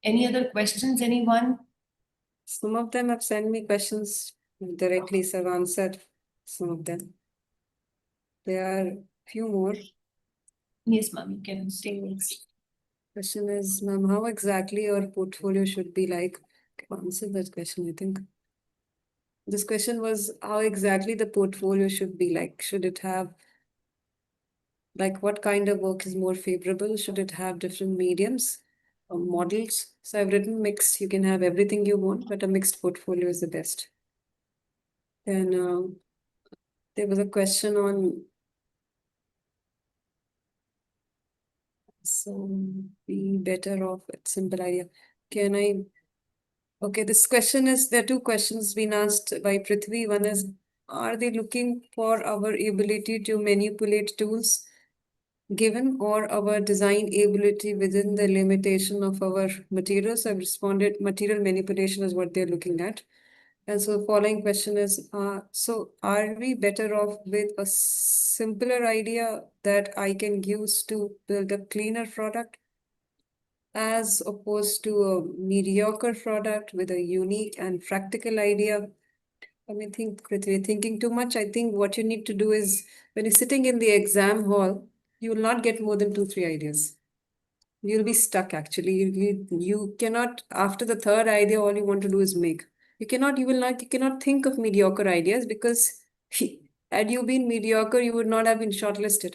Any other questions, anyone? Some of them have sent me questions directly, so I've answered some of them. There are few more. Yes, ma'am, you can stay next. Question is, ma'am, how exactly your portfolio should be like? I've answered that question, I think. This question was how exactly the portfolio should be like. Should it have, like, what kind of work is more favorable? Should it have different mediums or models? So I've written mixed. You can have everything you want, but a mixed portfolio is the best. Then there was a question on, so be better off with simple idea. Can I? Okay, this question is, there are two questions being asked by Prithvi. One is, are they looking for our ability to manipulate tools given or our design ability within the limitation of our materials? I've responded, material manipulation is what they're looking at. And so following question is, so are we better off with a simpler idea that I can use to build a cleaner product, as opposed to a mediocre product with a unique and practical idea? I mean, thinking too much. I think what you need to do is, when you're sitting in the exam hall, you will not get more than 2-3 ideas. You'll be stuck actually. You cannot, after the third idea, all you want to do is make. You cannot think of mediocre ideas, because had you been mediocre, you would not have been shortlisted.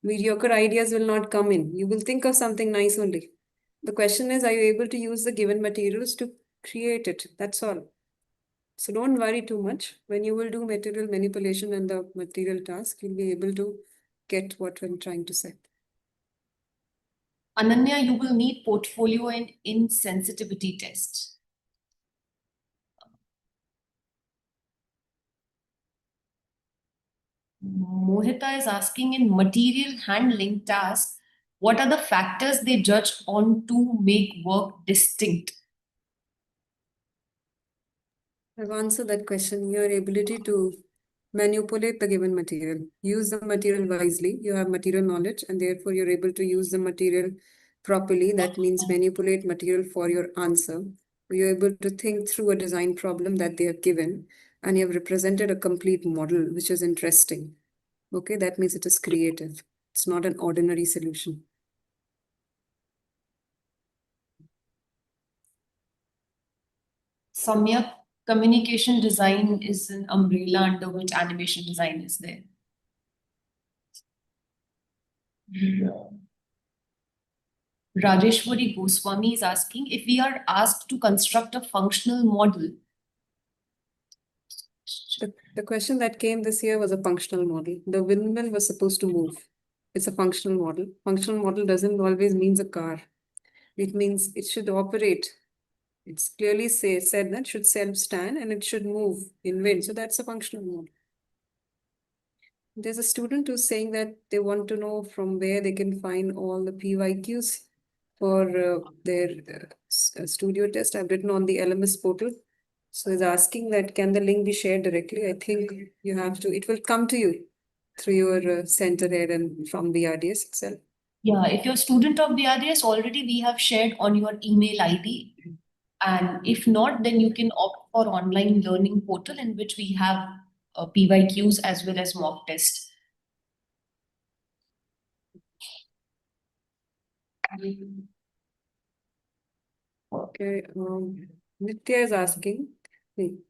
Mediocre ideas will not come in. You will think of something nice only. The question is, are you able to use the given materials to create it? That's all. So don't worry too much. When you will do material manipulation and the material task, you'll be able to get what I'm trying to say. Ananya, you will need portfolio and insensitivity test. Mohita is asking in material handling task, what are the factors they judge on to make work distinct? I've answered that question. Your ability to manipulate the given material, use the material wisely. You have material knowledge, and therefore you're able to use the material properly. That means manipulate material for your answer. You're able to think through a design problem that they have given, and you have represented a complete model, which is interesting. Okay, that means it is creative. It's not an ordinary solution. Samyak, communication design is an umbrella under which animation design is there. Rajeshwari Goswami is asking if we are asked to construct a functional model. The question that came this year was a functional model. The windmill was supposed to move. It's a functional model. Functional model doesn't always means a car. It means it should operate. It's clearly said that it should self-stand and it should move in wind. So that's a functional model. There's a student who's saying that they want to know from where they can find all the PYQs for their studio test. I've written on the LMS portal. So he's asking that can the link be shared directly? I think you have to, it will come to you through your center head and from BRDS itself. Yeah, if you're a student of BRDS, already we have shared on your email ID. And if not, then you can opt for online learning portal in which we have PYQs as well as mock test. Okay, Nitya is asking,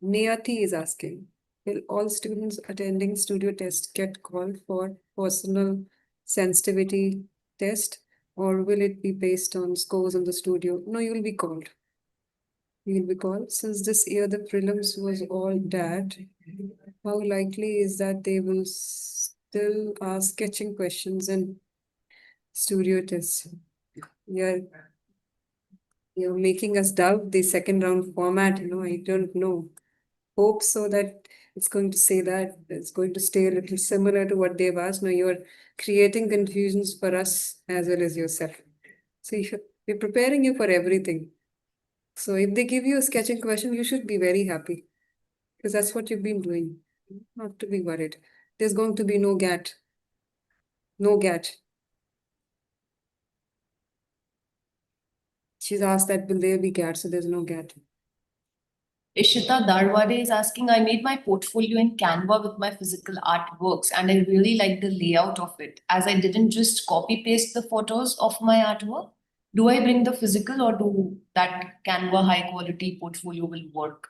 Nayati is asking, will all students attending studio test get called for personal sensitivity test, or will it be based on scores on the studio? No, you will be called. You will be called. Since this year the prelims was all DAT, how likely is that they will still ask sketching questions and studio tests? You're making us doubt the second round format. I don't know. Hope so that it's going to say that it's going to stay a little similar to what they've asked. No, you're creating confusions for us as well as yourself. So we're preparing you for everything. So if they give you a sketching question, you should be very happy because that's what you've been doing. Not to be worried. There's going to be no GAT. No GAT. She's asked that will there be GAT, so there's no GAT. Ishita Darwade is asking, I made my portfolio in Canva with my physical artworks and I really like the layout of it. As I didn't just copy paste the photos of my artwork, do I bring the physical or do that Canva high quality portfolio will work?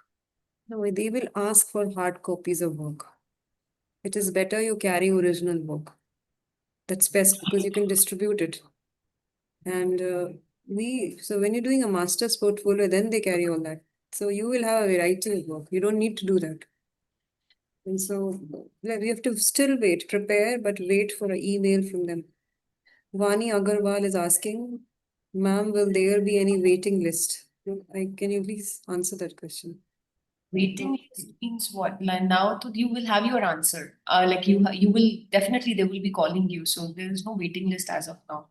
No, they will ask for hard copies of work. It is better you carry original work. That's best because you can distribute it. And so when you're doing a master's portfolio, then they carry all that. So you will have a variety of work. You don't need to do that. And so we have to still wait, prepare, but wait for an email from them. Vani Agarwal is asking, ma'am, will there be any waiting list? Can you please answer that question? Waiting list means what? Like now you will have your answer. Like you will definitely, they will be calling you. So there is no waiting list as of now.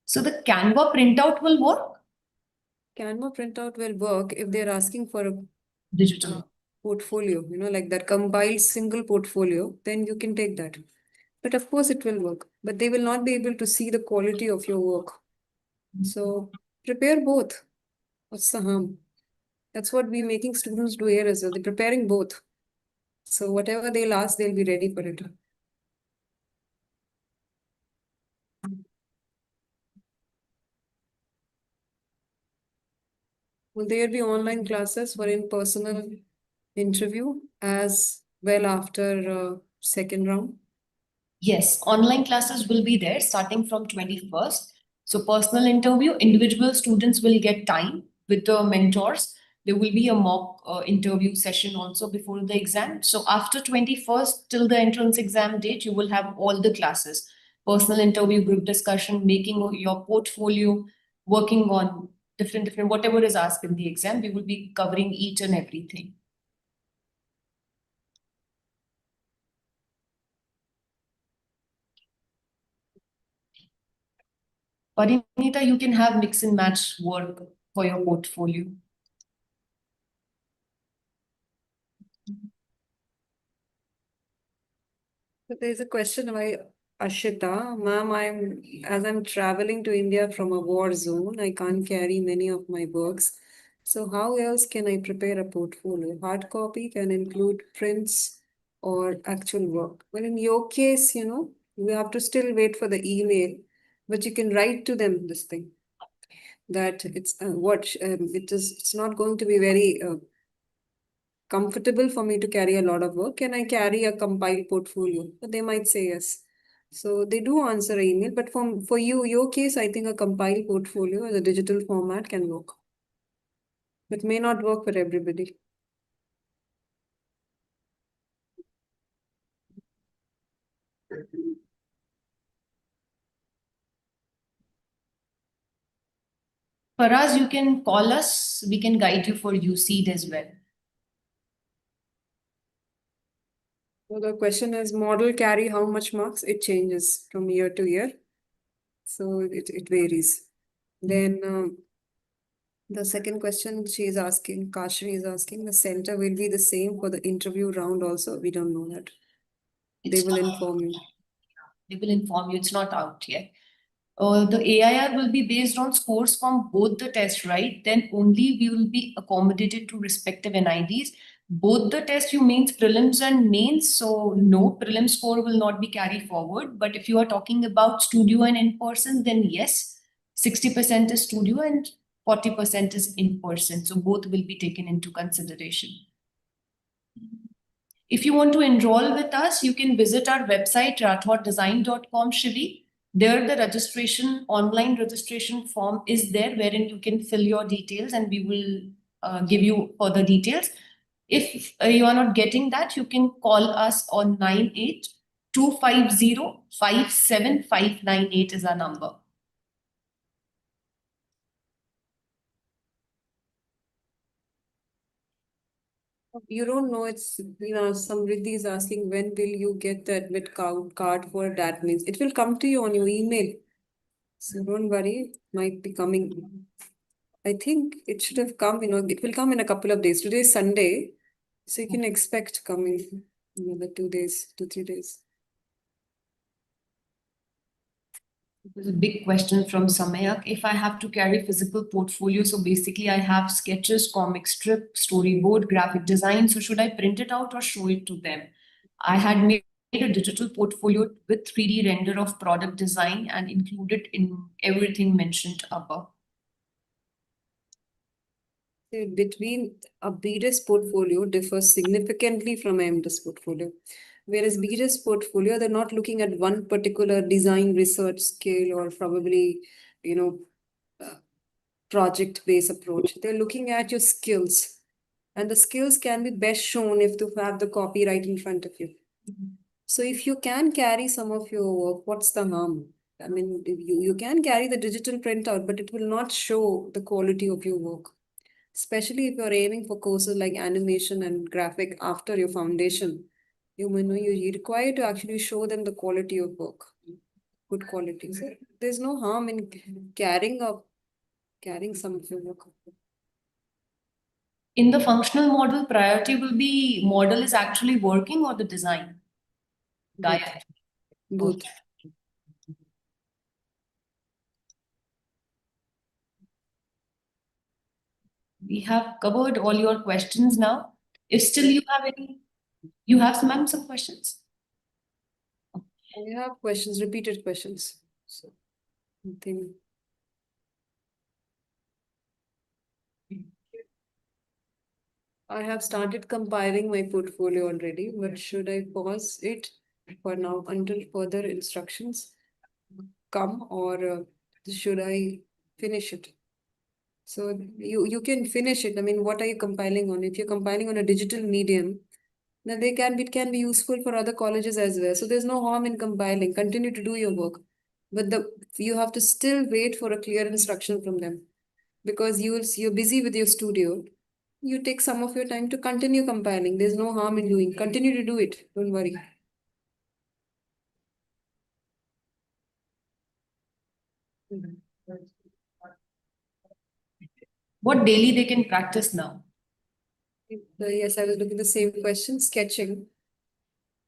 So the Canva printout will work? Canva printout will work if they're asking for a Digital. Portfolio, like that compiled single portfolio, then you can take that. But of course it will work, but they will not be able to see the quality of your work. So prepare both. What's the harm? That's what we're making students do here as well. They're preparing both. So whatever they'll ask, they'll be ready for it. Will there be online classes for in-person interview as well after second round? Yes, online classes will be there starting from 21st. So personal interview, individual students will get time with the mentors. There will be a mock interview session also before the exam. So after 21st till the entrance exam date, you will have all the classes, personal interview, group discussion, making your portfolio, working on different, whatever is asked in the exam, we will be covering each and everything. Parinita, you can have mix and match work for your portfolio. So there's a question by Ashita. Ma'am, as I'm traveling to India from a war zone, I can't carry many of my works. So how else can I prepare a portfolio? Hard copy can include prints or actual work. Well, in your case, you have to still wait for the email, but you can write to them this thing that it's not going to be very comfortable for me to carry a lot of work. Can I carry a compiled portfolio? But they might say yes. So they do answer email, but for your case, I think a compiled portfolio as a digital format can work. But may not work for everybody. Faraz, you can call us. We can guide you for UCEED as well. So the question is, model carry how much marks? It changes from year to year. So it varies. Then the second question she is asking, Kashri is asking, the center will be the same for the interview round also. We don't know that. They will inform you. They will inform you. It's not out yet. The AIR will be based on scores from both the tests, right? Then only we will be accommodated to respective NIDs. Both the tests, you means prelims and mains. So no, prelim score will not be carried forward. But if you are talking about studio and in-person, then yes, 60% is studio and 40% is in-person. So both will be taken into consideration. If you want to enroll with us, you can visit our website, rathoredesignstudio.com, Shivi. There, the online registration form is there, wherein you can fill your details and we will give you further details. If you are not getting that, you can call us on 98-250-57598 is our number. You don't know, it's, somebody is asking, when will you get the admit card for that means? It will come to you on your email. So don't worry, it might be coming. I think it should have come, it will come in a couple of days. Today is Sunday, so you can expect coming in another 2 days, 2-3 days. There's a big question from Samayak. If I have to carry physical portfolio, so basically I have sketches, comic strip, storyboard, graphic design. So should I print it out or show it to them? I had made a digital portfolio with 3D render of product design and included in everything mentioned above. Between a BRDS portfolio differs significantly from a MDS portfolio. Whereas BRDS portfolio, they're not looking at one particular design research scale or probably, project-based approach. They're looking at your skills. And the skills can be best shown if you have the copy right in front of you. So if you can carry some of your work, what's the harm? I mean, you can carry the digital printout, but it will not show the quality of your work. Especially if you're aiming for courses like animation and graphic after your foundation, you require to actually show them the quality of work, good quality. So there's no harm in carrying some of your work. In the functional model, priority will be model is actually working or the design? Diet. Both. We have covered all your questions now. If still you have any, you have some questions? We have questions, repeated questions. So, nothing. I have started compiling my portfolio already, but should I pause it for now until further instructions come, or should I finish it? So you can finish it. I mean, what are you compiling on? If you're compiling on a digital medium, then it can be useful for other colleges as well. So there's no harm in compiling. Continue to do your work. But you have to still wait for a clear instruction from them. Because you're busy with your studio. You take some of your time to continue compiling. There's no harm in doing. Continue to do it. Don't worry. What daily they can practice now? Yes, I was looking at the same question. Sketching.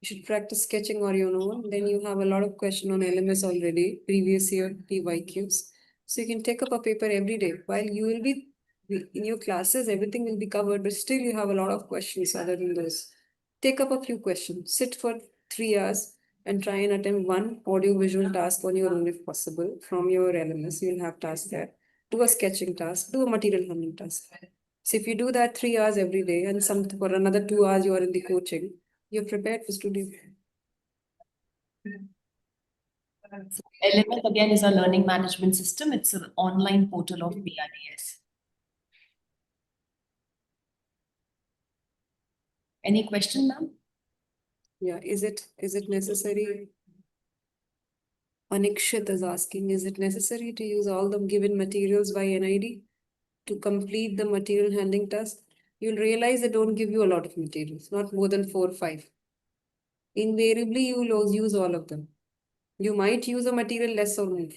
You should practice sketching or your own. Then you have a lot of question on LMS already, previous year PYQs. So you can take up a paper every day. While you will be in your classes, everything will be covered, but still you have a lot of questions other than those. Take up a few questions. Sit for 3 hours and try and attempt one audio-visual task on your own if possible. From your LMS, you'll have tasks there. Do a sketching task, do a material handling task. So if you do that 3 hours every day and for another 2 hours you are in the coaching, you're prepared for studio. LMS again is a learning management system. It's an online portal of BRDS. Any question, ma'am? Yeah, is it necessary? Anikshit is asking, is it necessary to use all the given materials by NID to complete the material handling task? You'll realize they don't give you a lot of materials, not more than 4 or 5. Invariably, you will use all of them. You might use a material less or more.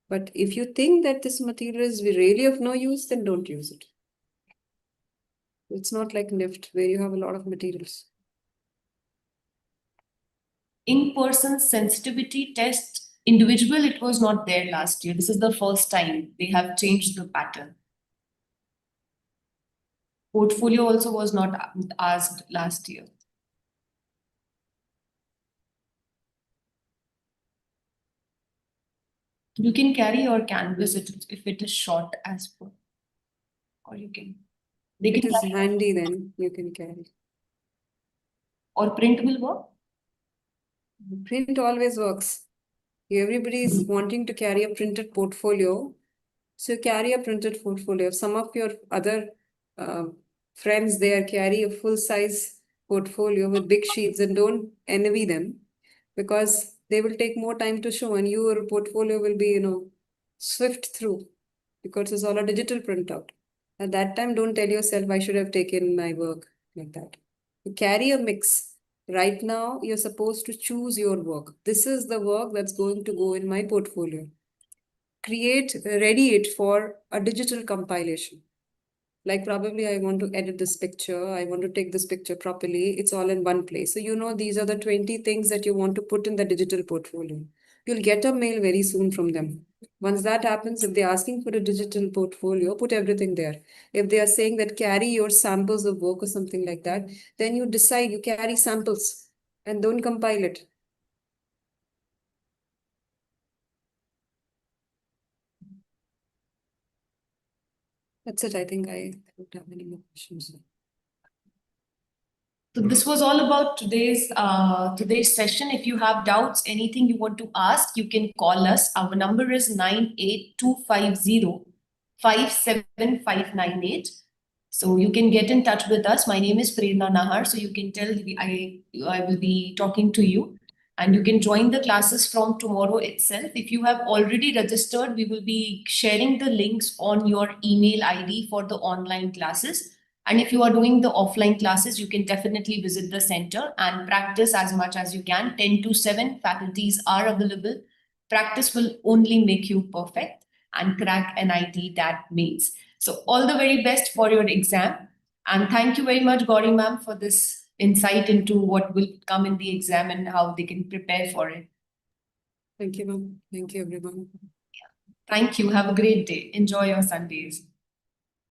But if you think that this material is really of no use, then don't use it. It's not like NIFT where you have a lot of materials. In-person sensitivity test individual, it was not there last year. This is the first time they have changed the pattern. Portfolio also was not asked last year. You can carry your canvas if it is short as per, or you can. They can It is carry, handy then, you can carry. or print will work. Print always works. Everybody is wanting to carry a printed portfolio. So carry a printed portfolio. Some of your other friends there carry a full-size portfolio with big sheets, and don't envy them because they will take more time to show and your portfolio will be, swift through because it's all a digital printout. At that time, don't tell yourself, I should have taken my work like that. You carry a mix. Right now, you're supposed to choose your work. This is the work that's going to go in my portfolio. Ready it for a digital compilation. Like probably I want to edit this picture, I want to take this picture properly. It's all in one place. So these are the 20 things that you want to put in the digital portfolio. You'll get a mail very soon from them. Once that happens, if they're asking for a digital portfolio, put everything there. If they are saying that carry your samples of work or something like that, then you decide you carry samples and don't compile it. That's it. I think I don't have any more questions. So this was all about today's session. If you have doubts, anything you want to ask, you can call us. Our number is 98250-57598. So you can get in touch with us. My name is Prerna Nahar. So you can tell I will be talking to you. And you can join the classes from tomorrow itself. If you have already registered, we will be sharing the links on your email ID for the online classes. And if you are doing the offline classes, you can definitely visit the center and practice as much as you can. 10 to 7 faculties are available. Practice will only make you perfect and crack NID DAT Mains. So all the very best for your exam. And thank you very much, Gauri ma'am, for this insight into what will come in the exam and how they can prepare for it. Thank you, ma'am. Thank you, everyone. Thank you. Have a great day. Enjoy your Sundays.